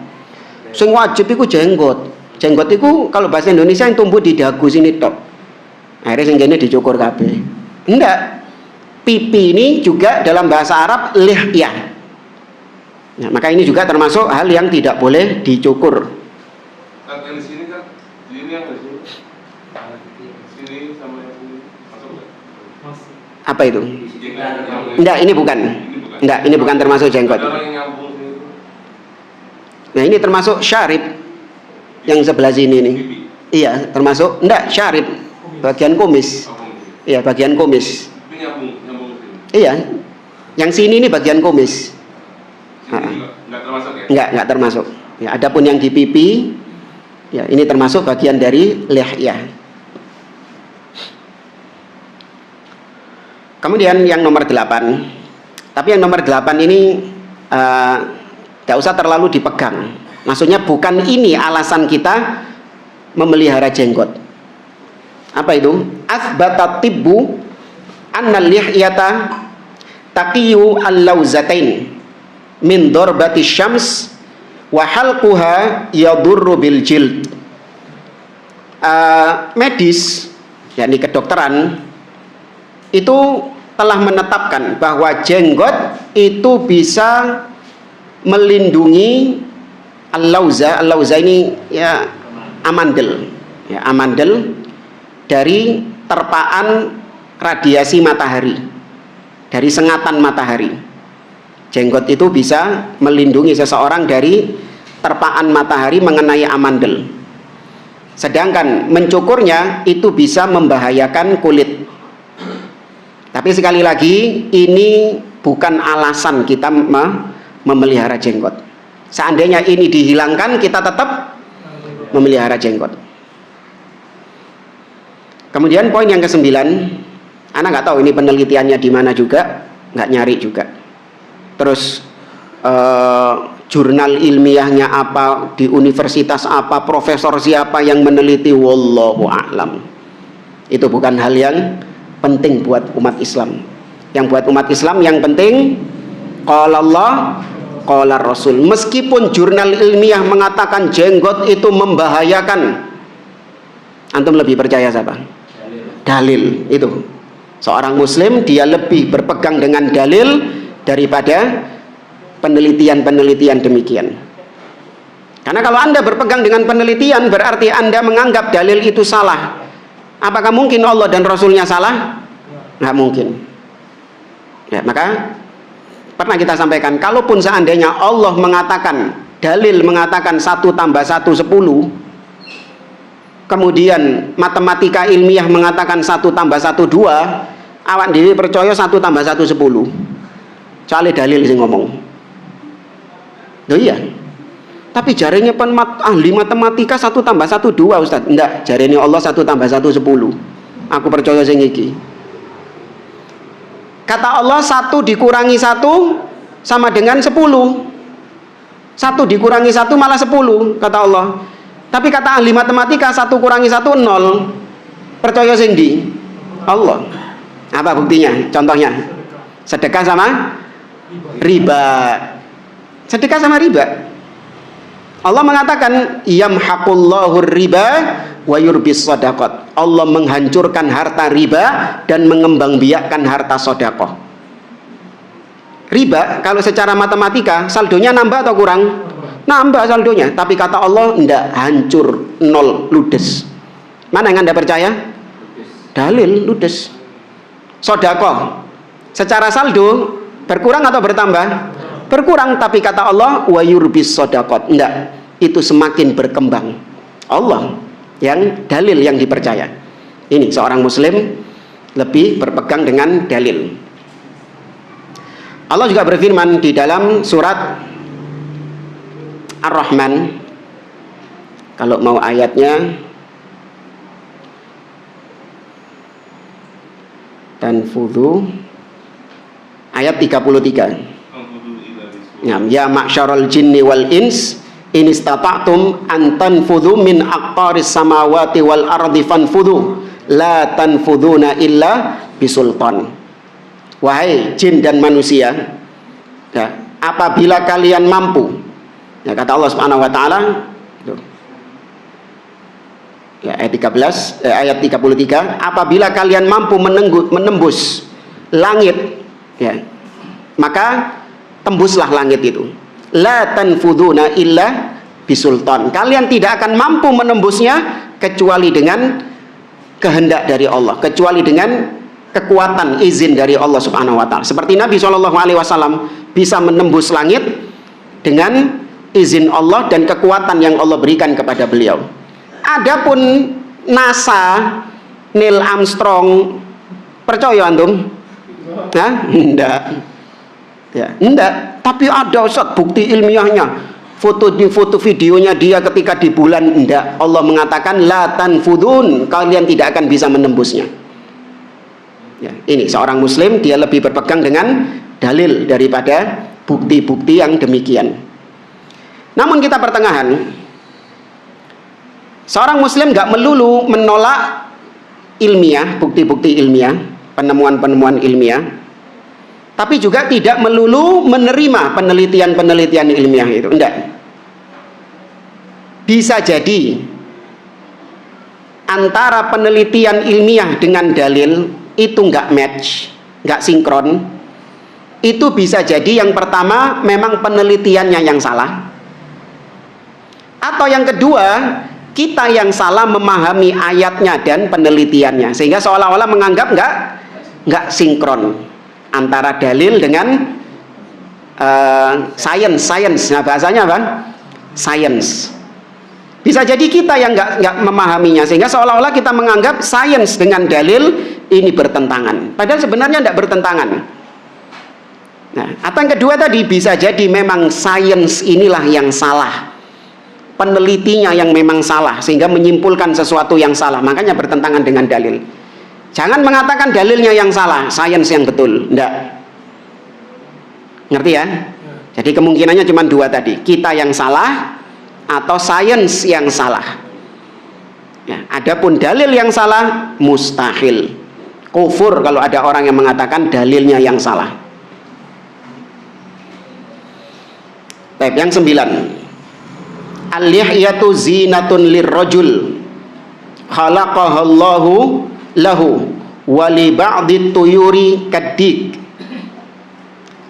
Sing wajib itu jenggot. Jenggot itu kalau bahasa Indonesia yang tumbuh di dagu sini tok. Akhirnya sing kene dicukur kabeh. Enggak. Pipi ini juga dalam bahasa Arab lihyah. Nah, maka ini juga termasuk hal yang tidak boleh dicukur. Kan yang di sini kan, di sini yang di sini, sini sama yang sini masuk nggak? Apa itu? Yang Enggak, ini bukan. Enggak, ini bukan termasuk jenggot. Ada orang yang nyambung sini. Nah, ini termasuk syarib yang sebelah sini nih. Iya, termasuk enggak syarib, bagian kumis. Iya, bagian kumis. Ini nyambung sini. Iya. Yang sini ini bagian kumis. Nggak termasuk ya? Enggak termasuk. Ya, adapun yang di pipi, ya ini termasuk bagian dari lihyah. Kemudian yang nomor 8. Tapi yang nomor 8 ini tidak usah terlalu dipegang. Maksudnya bukan ini alasan kita memelihara jenggot. Apa itu? Athbata tibbu anna lihyata taqiyu al-lawzatain min darbati syams wa halquha yadurru bil jild. Medis, yakni kedokteran, itu telah menetapkan bahwa jenggot itu bisa melindungi al-lawza. Al-lawza ini ya amandel, ya amandel dari terpaan radiasi matahari, dari sengatan matahari. Jenggot itu bisa melindungi seseorang dari terpaan matahari mengenai amandel. Sedangkan mencukurnya itu bisa membahayakan kulit. Tapi sekali lagi, ini bukan alasan kita memelihara jenggot. Seandainya ini dihilangkan, kita tetap memelihara jenggot. Kemudian poin yang ke-9, anak nggak tahu ini penelitiannya di mana juga, nggak nyari juga. Terus jurnal ilmiahnya apa, di universitas apa, profesor siapa yang meneliti, wallahu a'lam. Itu bukan hal yang penting buat umat Islam. Yang buat umat Islam yang penting qala Allah, qala Rasul. Meskipun jurnal ilmiah mengatakan jenggot itu membahayakan, antum lebih percaya siapa? Dalil. Itu seorang muslim dia lebih berpegang dengan dalil daripada penelitian-penelitian demikian. Karena kalau Anda berpegang dengan penelitian, berarti Anda menganggap dalil itu salah. Apakah mungkin Allah dan Rasulnya salah? Nggak mungkin. Ya, maka pernah kita sampaikan, kalaupun seandainya Allah mengatakan, dalil mengatakan 1 tambah 1 10, kemudian matematika ilmiah mengatakan 1 tambah 1 2, awak dewi percaya 1 tambah 1 10. Soalnya dalil sing ngomong. Loh iya. Tapi jarenya ahli matematika 1 tambah 1 2, Ustaz. Enggak, jarenya Allah 1 tambah 1 10. Aku percaya sing iki. Kata Allah 1 dikurangi 1 sama dengan 10. 1 dikurangi 1 malah 10, kata Allah. Tapi kata ahli matematika 1 kurangi 1 0. Percaya sing ndi? Allah. Apa buktinya? Contohnya, sedekah sama riba. Sedekah sama riba. Allah mengatakan yamhaqullahu riba wa yurbis shadaqat. Allah menghancurkan harta riba dan mengembangbiakkan harta sedekah. Riba kalau secara matematika saldonya nambah atau kurang? Nambah saldonya, tapi kata Allah enggak, hancur, nol, ludes. Mana yang Anda percaya? Dalil, ludes. Sedekah secara saldo berkurang atau bertambah? Berkurang, tapi kata Allah wa yurbis shadaqat. Enggak, itu semakin berkembang. Allah yang dalil yang dipercaya. Ini seorang muslim lebih berpegang dengan dalil. Allah juga berfirman di dalam surat Ar-Rahman, kalau mau ayatnya, tanfudhu, ayat 33. Ya ma'syarul jinni wal ins in istata'tum an tanfudhu min aqtaris samawati wal ardi fanfudhu la tanfudhuna illa bisultan. Wahai jin dan manusia, ya, apabila kalian mampu, ya, kata Allah Subhanahu wa taala, ya, ayat 13, ayat 33, apabila kalian mampu menembus langit, ya, maka tembuslah langit itu. La tanfuduna illa bisultan. Kalian tidak akan mampu menembusnya kecuali dengan kehendak dari Allah, kecuali dengan kekuatan izin dari Allah Subhanahu wa taala. Seperti Nabi SAW bisa menembus langit dengan izin Allah dan kekuatan yang Allah berikan kepada beliau. Adapun NASA, Neil Armstrong, percaya antum? Hah? Enggak. Ya, enggak. Tapi ada Ustaz bukti ilmiahnya. Foto videonya dia ketika di bulan, enggak. Allah mengatakan la tanfudun, kalian tidak akan bisa menembusnya. Ya, ini seorang muslim dia lebih berpegang dengan dalil daripada bukti-bukti yang demikian. Namun kita pertengahan, seorang muslim enggak melulu menolak ilmiah, bukti-bukti ilmiah, penemuan-penemuan ilmiah, tapi juga tidak melulu menerima penelitian-penelitian ilmiah itu. Enggak. Bisa jadi antara penelitian ilmiah dengan dalil itu enggak match, enggak sinkron. Itu bisa jadi yang pertama memang penelitiannya yang salah, atau yang kedua kita yang salah memahami ayatnya dan penelitiannya, sehingga seolah-olah menganggap enggak sinkron antara dalil dengan science. Nah bahasanya apa? Science. Bisa jadi kita yang nggak memahaminya, sehingga seolah-olah kita menganggap science dengan dalil ini bertentangan. Padahal sebenarnya tidak bertentangan. Nah, atau yang kedua tadi bisa jadi memang science inilah yang salah, penelitinya yang memang salah, sehingga menyimpulkan sesuatu yang salah, makanya bertentangan dengan dalil. Jangan mengatakan dalilnya yang salah, science yang betul. Enggak. Ngerti ya? Jadi kemungkinannya cuma dua tadi, kita yang salah atau science yang salah. Ya, adapun dalil yang salah mustahil. Kufur kalau ada orang yang mengatakan dalilnya yang salah. Baik, yang 9. Al-lihyatu zinatun lirrajul khalaqahallahu lahu wa li ba'dit tuyuri kaddik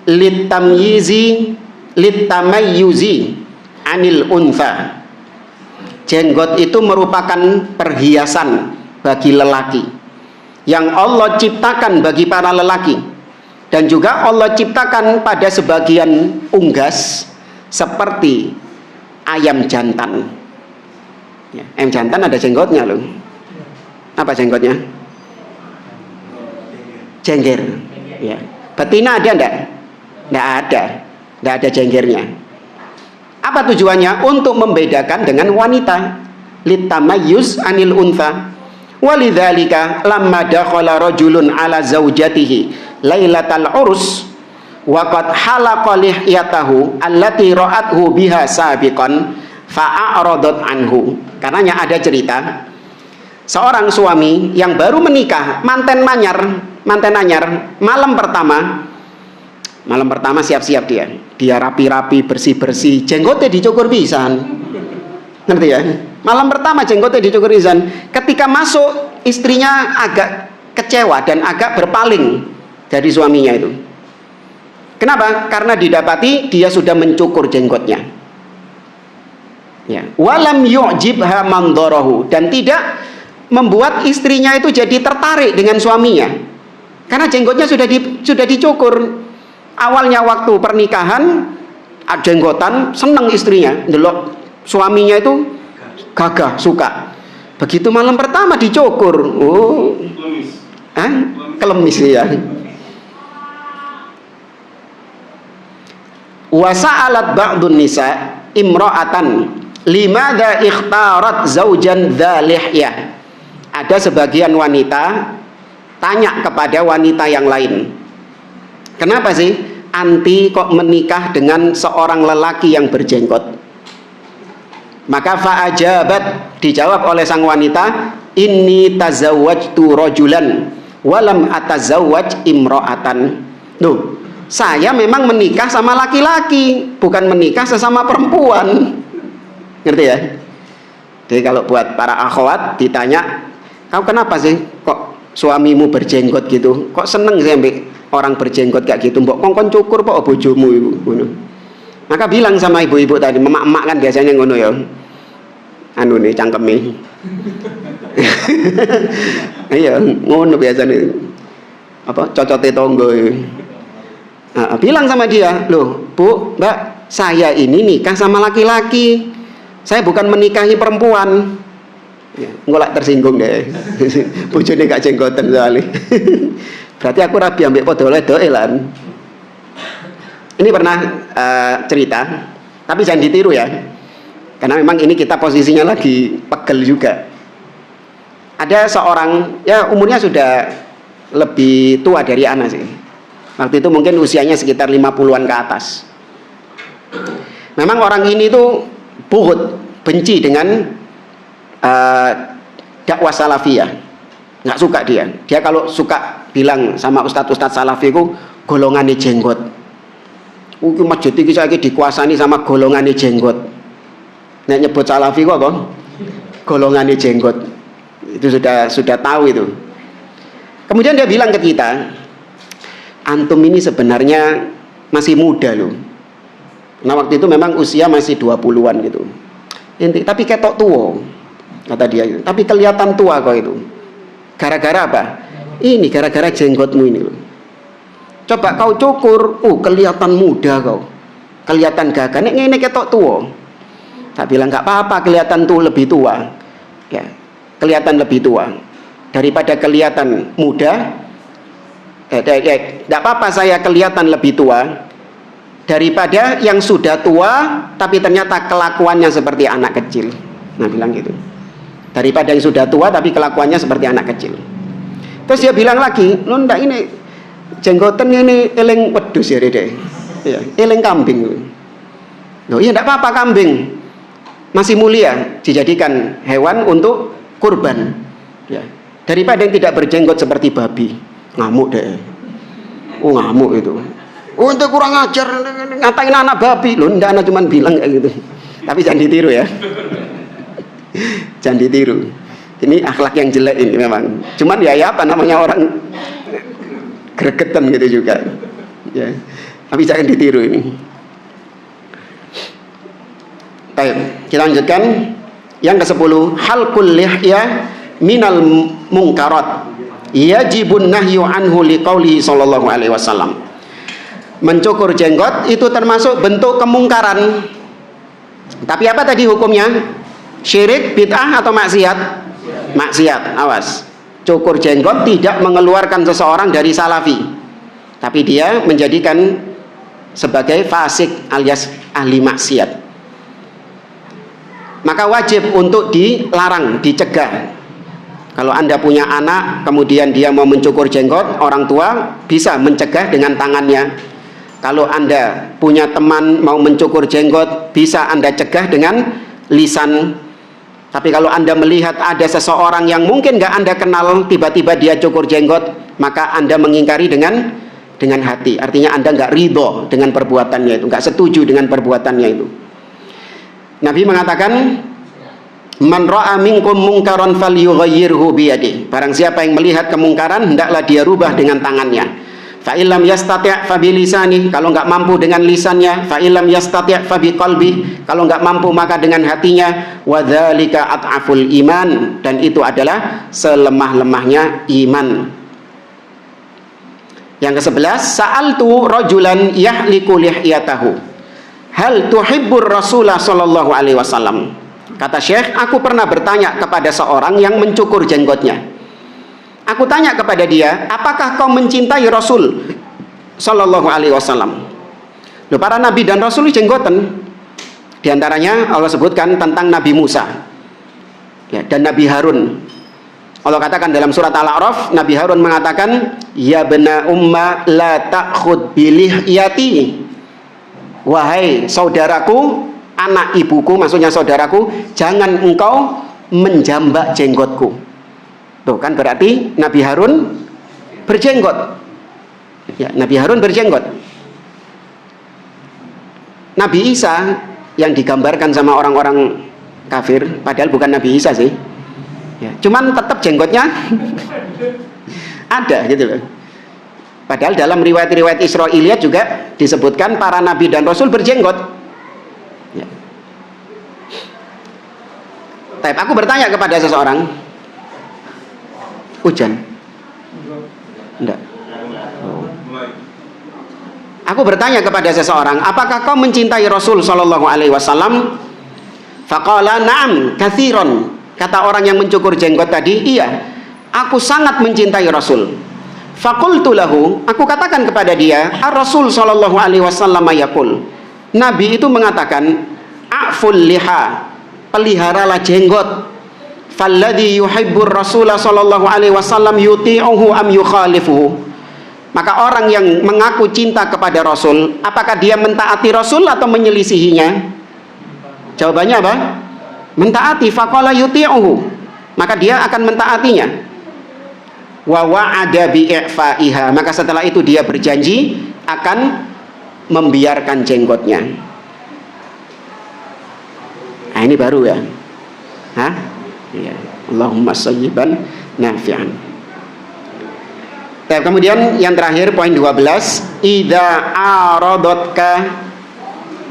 litamyizi litamayyuzi anil untha. Jenggot itu merupakan perhiasan bagi lelaki yang Allah ciptakan bagi para lelaki, dan juga Allah ciptakan pada sebagian unggas seperti ayam jantan. Ya, ayam jantan ada jenggotnya loh. Apa jenggotnya? Jengger. Ya. Betina ada enggak? Enggak ada. Enggak ada jenggernya. Apa tujuannya? Untuk membedakan dengan wanita. Litamayyuz anil untha. Walidzalika lamma dakhala rajulun ala zaujatihi lailatal urus wa qad halaqa lihyatahu allati ra'athu biha sabiqan fa'aradat anhu. Karenanya ada cerita seorang suami yang baru menikah, manten anyar, malam pertama siap-siap dia rapi-rapi, bersih-bersih, jenggotnya dicukur pisan. Ngerti ya? Malam pertama jenggotnya dicukur pisan. Ketika masuk, istrinya agak kecewa dan agak berpaling dari suaminya itu. Kenapa? Karena didapati dia sudah mencukur jenggotnya. Ya, walam yu'jibha mandarahu, dan tidak membuat istrinya itu jadi tertarik dengan suaminya. Karena jenggotnya sudah dicukur. Awalnya waktu pernikahan jenggotan, seneng istrinya, delok suaminya itu gagah, suka. Begitu malam pertama dicukur, kelemis ya. Wa sa'alat ba'dun nisa imra'atan limadha ikhtarat zaujan dzalihyah. Ada sebagian wanita tanya kepada wanita yang lain, kenapa sih anti kok menikah dengan seorang lelaki yang berjenggot? Maka fa'ajabat, dijawab oleh sang wanita, inni tazawwajtu rajulan walam atazawwaj imra'atan. Loh, saya memang menikah sama laki-laki, bukan menikah sesama perempuan. Ngerti ya? Jadi kalau buat para akhwat ditanya, kau kenapa sih kok suamimu berjenggot gitu? Kok seneng sih ambil orang berjenggot kayak gitu? Mbok kongkon cukur kok bojomu ibu. Maka bilang sama ibu-ibu tadi, emak-emak kan biasanya ngono ya. Anu nih cangkemi. Iya, ngono biasanya. Apa cocote tonggo. Nah, bilang sama dia, loh Bu, Mbak, saya ini nikah sama laki-laki. Saya bukan menikahi perempuan. Ya, ngolak tersinggung deh. Bojone gak jenggoten soalnya. Berarti aku rabi ambek padha ledoke lan. Ini pernah cerita, tapi jangan ditiru ya. Karena memang ini kita posisinya lagi pegel juga. Ada seorang, ya umurnya sudah lebih tua dari Ana sih. Waktu itu mungkin usianya sekitar 50-an ke atas. Memang orang ini tuh buhut, benci dengan dakwah salafiyah. Nggak suka dia. Dia kalau suka bilang sama ustadz-ustadz salafi itu golongannya jenggot. Masjid iki saiki dikuasani sama golongannya jenggot. Nek nyebut salafi kok apa? Golongannya jenggot. Itu sudah tahu itu. Kemudian dia bilang ke kita, antum ini sebenarnya masih muda loh. Nah waktu itu memang usia masih 20-an gitu. Tapi ketok tua, kata dia itu. Tapi kelihatan tua kok itu. Gara-gara apa? Ini gara-gara jenggotmu ini loh. Coba kau cukur, kelihatan muda kau, kelihatan gagah. Nek ngene ketok tua. Tak bilang nggak apa-apa, kelihatan tuh lebih tua. Ya, kelihatan lebih tua daripada kelihatan muda. Nggak apa-apa saya kelihatan lebih tua daripada yang sudah tua tapi ternyata kelakuannya seperti anak kecil. Nah bilang gitu. Daripada yang sudah tua tapi kelakuannya seperti anak kecil. Terus dia bilang lagi, lo ndak ini jenggoten ini eling wedhus ya deh. Ya, eling kambing. Loh iya ndak apa-apa kambing. Masih mulia dijadikan hewan untuk kurban. Ya. Daripada yang tidak berjenggot seperti babi. Ngamuk deh. Ngamuk itu. Untuk kurang ajar ngatain anak babi. Loh ndak, anak cuman bilang kayak gitu. Tapi jangan ditiru ya. Jangan ditiru. Ini akhlak yang jelek ini memang. Cuman ya apa namanya orang gregetan gitu juga. Ya. Tapi jangan ditiru ini. Baik, kita lanjutkan. Yang ke-10, halqul lihya minal munkarat yajibun nahyu anhu liqaulihi sallallahu alaihi wasallam. Mencukur jenggot itu termasuk bentuk kemungkaran. Tapi apa tadi hukumnya? Syirik, bid'ah atau maksiat? Maksiat. Awas. Cukur jenggot tidak mengeluarkan seseorang dari salafi, tapi dia menjadikan sebagai fasik alias ahli maksiat. Maka wajib untuk dilarang, dicegah. Kalau Anda punya anak, kemudian dia mau mencukur jenggot, orang tua bisa mencegah dengan tangannya. Kalau Anda punya teman mau mencukur jenggot, bisa Anda cegah dengan lisan. Tapi kalau Anda melihat ada seseorang yang mungkin nggak Anda kenal, tiba-tiba dia cukur jenggot, maka Anda mengingkari dengan hati. Artinya Anda nggak ridho dengan perbuatannya itu, nggak setuju dengan perbuatannya itu. Nabi mengatakan, man ra'a minkum munkaran falyughayyirhu biyadihi. Barang siapa yang melihat kemungkaran, hendaklah dia rubah dengan tangannya. Fa illam yastati' fa bilisani, kalau enggak mampu dengan lisannya. Fa illam yastati' fa biqalbi, kalau enggak mampu maka dengan hatinya. Wa dzalika at'aful iman, dan itu adalah selemah-lemahnya iman. Yang ke-11, sa'altu rajulan yahliku lihyatahu hal tuhibbur Rasulullah sallallahu alaihi wasallam. Kata Syekh, aku pernah bertanya kepada seorang yang mencukur jenggotnya. Aku tanya kepada dia, apakah kau mencintai Rasul sallallahu alaihi wasallam? Loh, para nabi dan rasul jenggotan. Di antaranya Allah sebutkan tentang Nabi Musa, ya, dan Nabi Harun. Allah katakan dalam surat Al-A'raf, Nabi Harun mengatakan, ya bena umma la ta'khud bilihyati. Wahai saudaraku, anak ibuku, maksudnya saudaraku, jangan engkau menjambak jenggotku. Tuh kan berarti Nabi Harun berjenggot. Ya, Nabi Harun berjenggot. Nabi Isa yang digambarkan sama orang-orang kafir, padahal bukan Nabi Isa sih. Ya, cuman tetap jenggotnya ada gitu loh. Padahal dalam riwayat-riwayat Israiliyat juga disebutkan para nabi dan rasul berjenggot. Ya. Tapi aku bertanya kepada seseorang, hujan? Enggak. Oh. Aku bertanya kepada seseorang, apakah kau mencintai Rasul Shallallahu Alaihi Wasallam? Faqala na'am kathiron. Kata orang yang mencukur jenggot tadi, iya, aku sangat mencintai Rasul. Faqultu lahu, aku katakan kepada dia, Ar-Rasul sallallahu alaihi wasallam yaqul. Nabi itu mengatakan, a'ful liha, peliharalah jenggot. Falladhi yuhibbur Rasul sallallahu alaihi wasallam yuti'uhu am yukhalifuhu. Maka orang yang mengaku cinta kepada Rasul, apakah dia mentaati Rasul atau menyelisihinya? Jawabannya apa? Mentaati. Faqala yuti'uhu, maka dia akan mentaatinya. Wa wa'ada bi'i'fa'iha, maka setelah itu dia berjanji akan membiarkan jenggotnya. Nah, ini baru ya. Hah? Iya. Allahumma shayyiban nafi'an. Kemudian yang terakhir poin 12, idza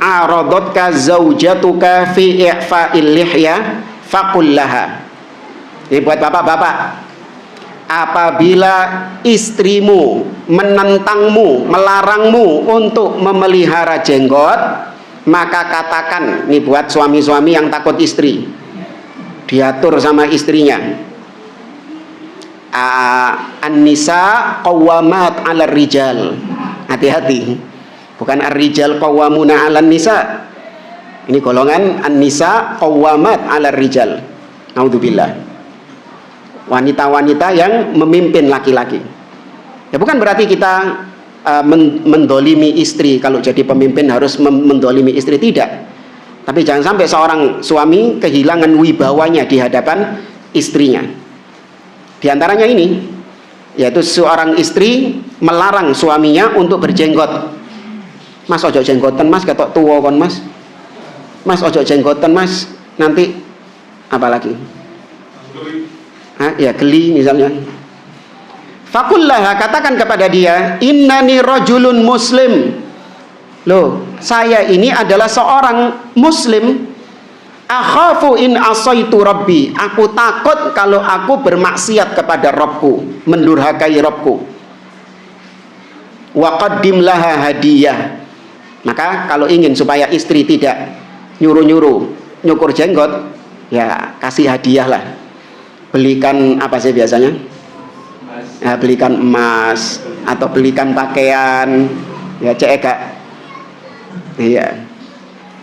aradotka zaujatuka fi i'fa'il lihya faqul laha. Ini buat bapak-bapak. Apabila istrimu menentangmu, melarangmu untuk memelihara jenggot, maka katakan, ini buat suami-suami yang takut istri, diatur sama istrinya, an-nisa qawwamat 'alar rijal. Hati-hati, bukan ar-rijal qawwamuna 'alan nisa. Ini golongan an-nisa qawwamat 'alar rijal. Naudzubillah. Wanita-wanita yang memimpin laki-laki. Ya, bukan berarti kita mendolimi istri. Kalau jadi pemimpin harus mendolimi istri, tidak. Tapi jangan sampai seorang suami kehilangan wibawanya di hadapan istrinya. Di antaranya ini, yaitu seorang istri melarang suaminya untuk berjenggot. Mas ojo jenggotan mas, ketok tua kon mas. Mas ojo jenggotan mas, nanti apa lagi? Ya geli misalnya. Fakullaha, katakan kepada dia, innani rajulun muslim. Loh, saya ini adalah seorang muslim. Akhafu in asaitu rabbi, aku takut kalau aku bermaksiat kepada Rabbku, mendurhakai Rabbku. Wa qaddim laha hadiyah. Maka kalau ingin supaya istri tidak nyuruh-nyuruh nyukur jenggot, ya kasih hadiah lah. Belikan apa sih biasanya? Ya, belikan emas atau belikan pakaian, ya cek gak? Iya.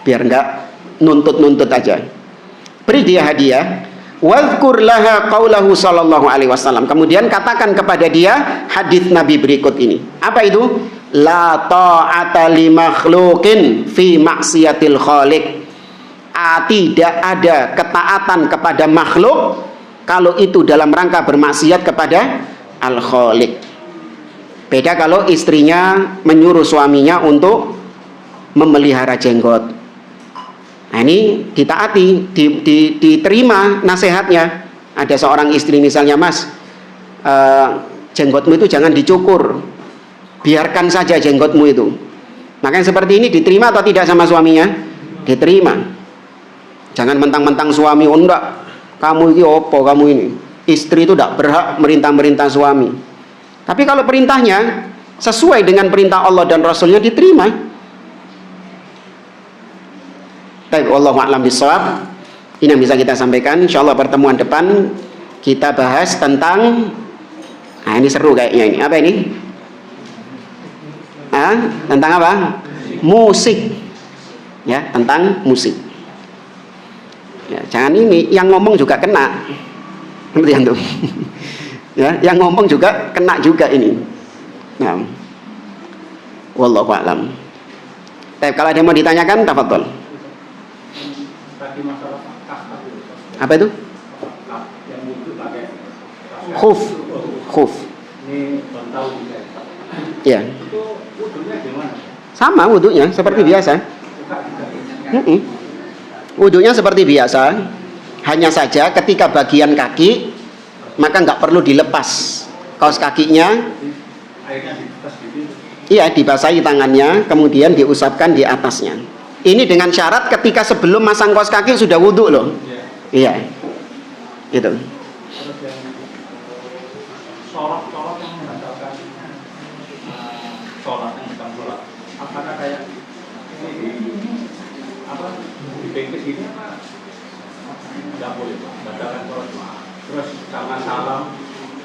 Biar enggak nuntut aja. Beri dia hadiah. Wadhkur laha qaulahu sallallahu alaihi wasallam. Kemudian katakan kepada dia hadis Nabi berikut ini. Apa itu? La ta'ata li makhluqin fi maksiatil khaliq. Tidak ada ketaatan kepada makhluk kalau itu dalam rangka bermaksiat kepada al-khaliq. Beda kalau istrinya menyuruh suaminya untuk memelihara jenggot. Nah ini ditaati, diterima nasihatnya. Ada seorang istri misalnya, Mas, jenggotmu itu jangan dicukur, biarkan saja jenggotmu itu. Maka yang seperti ini diterima atau tidak sama suaminya? Diterima. Jangan mentang-mentang suami, oh enggak, kamu ini opo, kamu ini istri itu tidak berhak merintah-merintah suami. Tapi kalau perintahnya sesuai dengan perintah Allah dan Rasulnya, diterima. Baik, wallahu a'lam bishawab. Ini yang bisa kita sampaikan. Insyaallah pertemuan depan kita bahas tentang, nah ini seru kayaknya ini. Apa ini? Tentang apa? Musik. Ya, tentang musik. Ya, jangan ini yang ngomong juga kena. Ngerti antum? Ya, yang ngomong juga kena juga ini. Nah. Wallahu a'lam. Baik, kalau ada yang mau ditanyakan, tafadhol. Apa itu? Khuf. Ya. Sama wudunya seperti biasa. Wudunya seperti biasa. Hanya saja ketika bagian kaki, maka nggak perlu dilepas kaos kakinya. Iya, dibasahi tangannya, kemudian diusapkan di atasnya. Ini dengan syarat ketika sebelum masang kaos kaki sudah wudhu loh. Iya. Itu. Sorot yang membatalkan sholat yang bukan sholat. Apakah kayak di bengkes ini apa? Tidak boleh batalkan sholat. Terus karena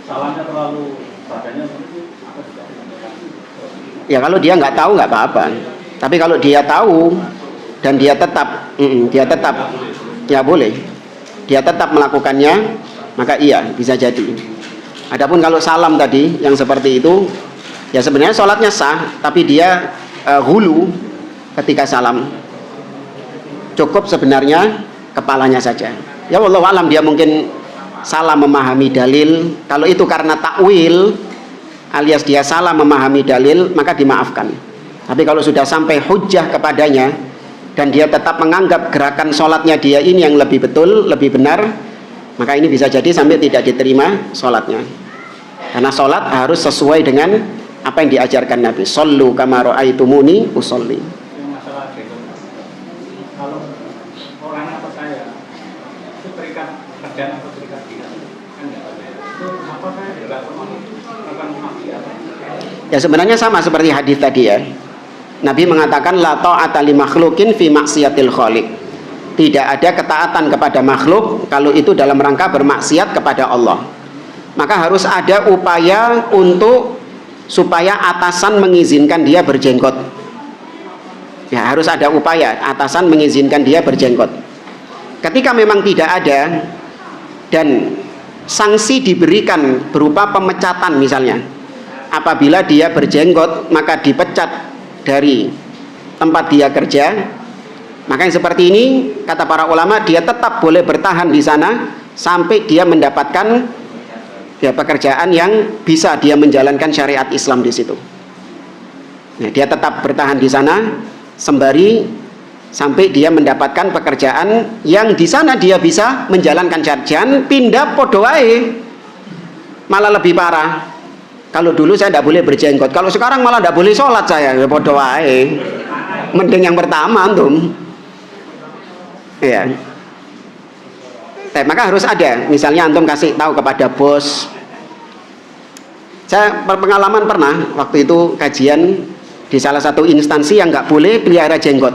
salamnya terlalu badannya apa tidak dibatalkan? Ya kalau dia nggak tahu nggak apa-apa. Tapi kalau dia tahu dan dia tetap ya boleh. Dia tetap melakukannya, maka iya bisa jadi. Adapun kalau salam tadi yang seperti itu, ya sebenarnya sholatnya sah, tapi dia hulu ketika salam. Cukup sebenarnya kepalanya saja. Ya wallahu alam, dia mungkin salah memahami dalil. Kalau itu karena takwil alias dia salah memahami dalil, maka dimaafkan. Tapi kalau sudah sampai hujjah kepadanya dan dia tetap menganggap gerakan sholatnya dia ini yang lebih betul, lebih benar, maka ini bisa jadi sampai tidak diterima sholatnya. Karena sholat harus sesuai dengan apa yang diajarkan Nabi. Shollu kama ra'aitumuni usolli. Masalah itu, kalau orang percaya itu terikat kerjaan atau terikat tidak, kan nggak ada. Itu apakah juga akan maksiat? Ya sebenarnya sama seperti hadis tadi ya. Nabi mengatakan la ta'ata li makhluqin fi maksiatil khaliq. Tidak ada ketaatan kepada makhluk kalau itu dalam rangka bermaksiat kepada Allah. Maka harus ada upaya untuk supaya atasan mengizinkan dia berjenggot. Ya, harus ada upaya atasan mengizinkan dia berjenggot. Ketika memang tidak ada dan sanksi diberikan berupa pemecatan misalnya. Apabila dia berjenggot maka dipecat dari tempat dia kerja, maka yang seperti ini kata para ulama dia tetap boleh bertahan di sana sampai dia mendapatkan ya pekerjaan yang bisa dia menjalankan syariat Islam di situ. Nah, dia tetap bertahan di sana sembari sampai dia mendapatkan pekerjaan yang di sana dia bisa menjalankan syariat. Pindah podo wae malah lebih parah. Kalau dulu saya tidak boleh berjenggot, kalau sekarang malah tidak boleh sholat saya, ya podo wae. Mending yang pertama antum. Ya. Maka harus ada, misalnya antum kasih tahu kepada bos. Saya berpengalaman pernah waktu itu kajian di salah satu instansi yang nggak boleh pelihara jenggot.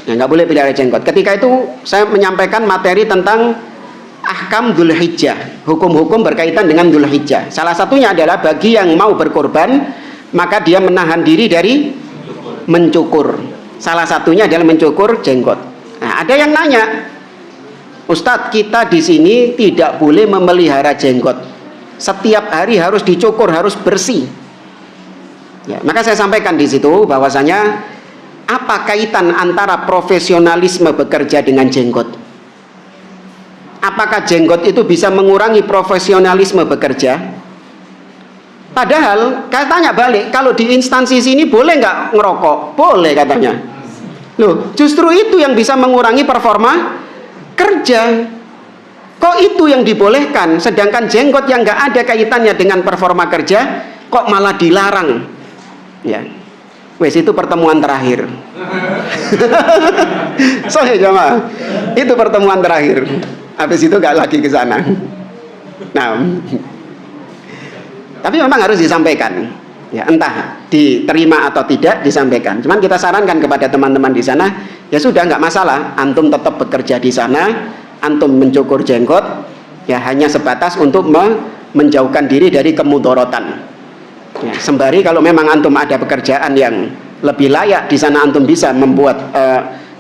Ya, nggak boleh pelihara jenggot. Ketika itu saya menyampaikan materi tentang ahkam Dzulhijjah, hukum-hukum berkaitan dengan Dzulhijjah. Salah satunya adalah bagi yang mau berkorban, maka dia menahan diri dari mencukur. Salah satunya adalah mencukur jenggot. Nah, ada yang nanya, Ustadz, kita di sini tidak boleh memelihara jenggot. Setiap hari harus dicukur, harus bersih. Ya, maka saya sampaikan di situ bahwasanya apa kaitan antara profesionalisme bekerja dengan jenggot? Apakah jenggot itu bisa mengurangi profesionalisme bekerja? Padahal saya tanya balik, kalau di instansi sini boleh nggak ngerokok? Boleh katanya. Loh, justru itu yang bisa mengurangi performa kerja. Kok itu yang dibolehkan, sedangkan jenggot yang nggak ada kaitannya dengan performa kerja kok malah dilarang? Ya, wes itu pertemuan terakhir. Soalnya jamaah, itu pertemuan terakhir. Habis itu nggak lagi ke sana. Nah, tapi memang harus disampaikan. Ya, entah diterima atau tidak disampaikan. Cuman kita sarankan kepada teman-teman di sana, ya sudah nggak masalah. Antum tetap bekerja di sana, antum mencukur jenggot, ya hanya sebatas untuk menjauhkan diri dari kemudorotan. Ya, sembari kalau memang antum ada pekerjaan yang lebih layak di sana, antum bisa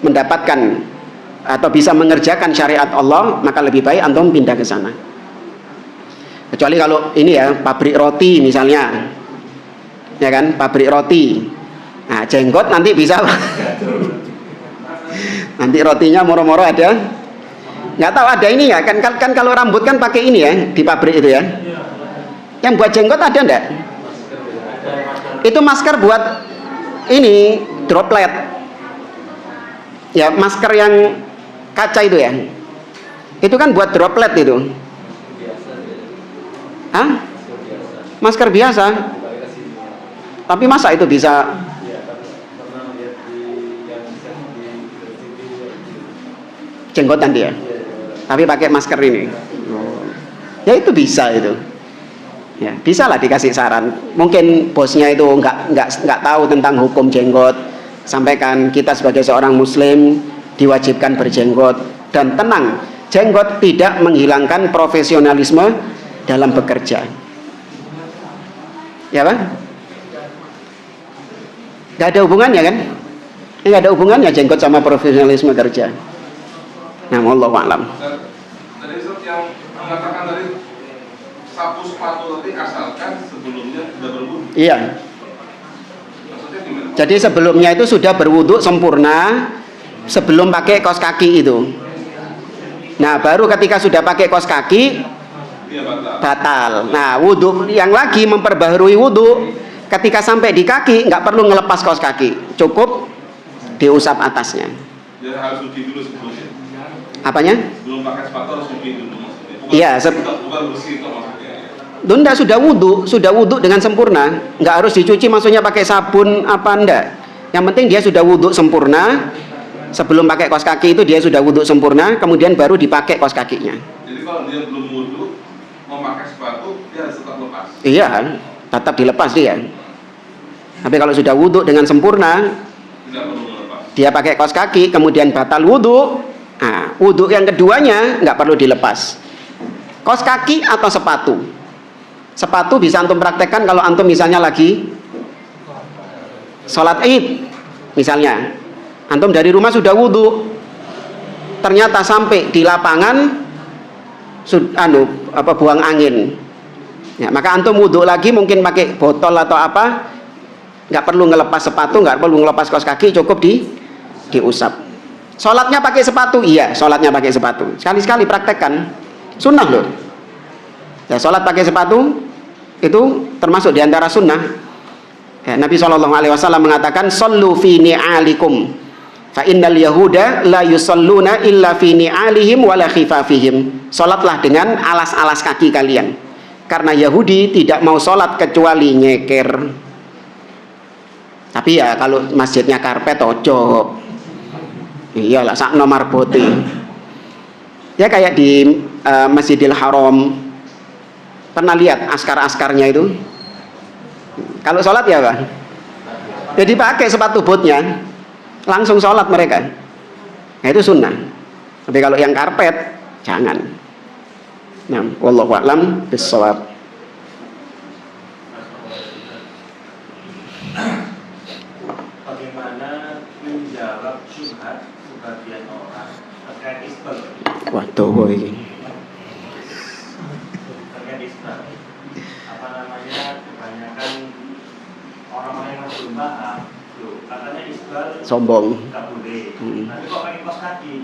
mendapatkan atau bisa mengerjakan syariat Allah, maka lebih baik antum pindah ke sana. Kecuali kalau ini ya pabrik roti misalnya, ya kan, pabrik roti. Nah, jenggot nanti bisa nanti rotinya moro-moro ada, nggak tahu ada ini ya kan kalau rambut kan pakai ini ya di pabrik itu ya. Yang buat jenggot ada enggak? Itu masker buat ini droplet ya, masker yang kaca itu ya, itu kan buat droplet itu. Hah? Masker biasa. Tapi masa itu bisa jenggotan dia, tapi pakai masker ini? Ya itu bisa itu. Ya, bisa lah dikasih saran. Mungkin bosnya itu nggak tahu tentang hukum jenggot. Sampaikan kita sebagai seorang muslim diwajibkan berjenggot, dan tenang, jenggot tidak menghilangkan profesionalisme dalam bekerja. Ya Pak? Nggak ada hubungannya kan? Nggak ada hubungannya jenggot sama profesionalisme kerja. Nah, wallahu a'lam. Tadi yang mengatakan tadi sapu sepatu tadi asalkan sebelumnya sudah berwudu. Iya. Maksudnya gimana? Jadi sebelumnya itu sudah berwudu sempurna sebelum pakai kaos kaki itu. Nah, baru ketika sudah pakai kaos kaki batal. Nah, wudu yang lagi memperbaharui wudu ketika sampai di kaki nggak perlu ngelepas kaos kaki, cukup diusap atasnya. Jadi harus cuci dulu sebelumnya. Apanya? Belum pakai sepatu harus cuci dulu maksudnya. Iya, bukan bersih itu maksudnya. Dunda sudah wudu dengan sempurna, nggak harus dicuci maksudnya pakai sabun apa enggak. Yang penting dia sudah wudu sempurna. Sebelum pakai kaos kaki itu dia sudah wudu sempurna, kemudian baru dipakai kaos kakinya. Jadi kalau dia belum wudu memakai sepatu dia harus tetap lepas. Iya, tetap dilepas dia. Tapi kalau sudah wudu dengan sempurna, Tidak perlu melepas. dia pakai kaos kaki, kemudian batal wudu. Nah, wudu yang keduanya nggak perlu dilepas. Kaos kaki atau sepatu? Sepatu bisa antum praktekkan kalau antum misalnya lagi sholat id, misalnya antum dari rumah sudah wudu, ternyata sampai di lapangan buang angin. Ya, maka antum wudu lagi mungkin pakai botol atau apa, nggak perlu ngelepas sepatu, nggak perlu ngelepas kaos kaki, cukup diusap. Sholatnya pakai sepatu, iya, sholatnya pakai sepatu. Sekali-sekali praktekkan, sunnah loh. Ya, sholat pakai sepatu itu termasuk diantara sunnah. Ya, Nabi SAW mengatakan, "Sallu fi ni'alikum, fa innal yahuda la yusalluna illa fi ni'alihim wa la khifafihim." Sholatlah dengan alas-alas kaki kalian, karena Yahudi tidak mau sholat kecuali nyeker. Tapi ya kalau masjidnya karpet ojo, iyalah sakno marboti. Ya kayak di Masjidil Haram, pernah lihat askar-askarnya itu? Kalau sholat ya Pak, jadi pakai sepatu bootnya, langsung sholat mereka. Nah itu sunnah. Tapi kalau yang karpet, jangan. Nah, wallahu a'lam bishawab. Bagaimana menjawab syubhat sebagian orang terkait isbal? Waduh, ini. Terkait isbal. Apa namanya? Kebanyakan orang-orang yang belum paham, katanya isbal Sombong. nggak boleh. Tapi kok pakai kaos kaki?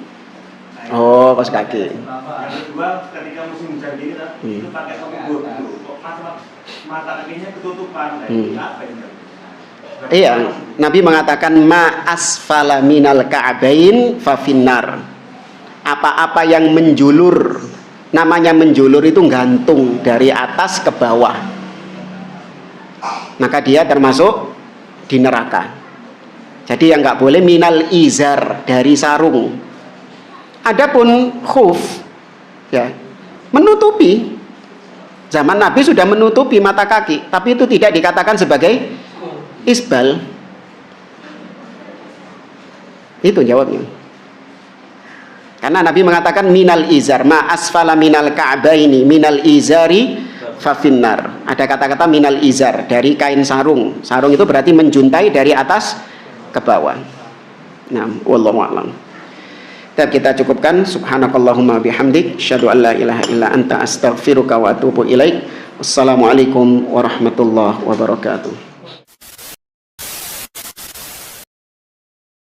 Nah, Oh, kaos kaki. Yang kedua, ketika musim hujan gini, itu pakai topi boot. Kok mata kakinya ketutupan? Nah, itu apa ini? Iya, Nabi mengatakan ma asfala minal ka'bain fa finnar. Apa-apa yang menjulur, namanya menjulur itu gantung dari atas ke bawah, maka dia termasuk di neraka. Jadi yang nggak boleh minal izar, dari sarung. Adapun khuf, ya, menutupi. Zaman Nabi sudah menutupi mata kaki, tapi itu tidak dikatakan sebagai isbal. Itu jawabnya. Karena Nabi mengatakan minal izar, ma asfala minal ka'baini minal izari fa finnar. Ada kata-kata minal izar, dari kain sarung. Sarung itu berarti menjuntai dari atas ke bawah. Nah, wallahu a'lam. Kita cukupkan. Subhanakallahumma bihamdik, asyhadu an la ilaha illa anta, astaghfiruka wa atubu ilaik. Wassalamualaikum warahmatullahi wabarakatuh.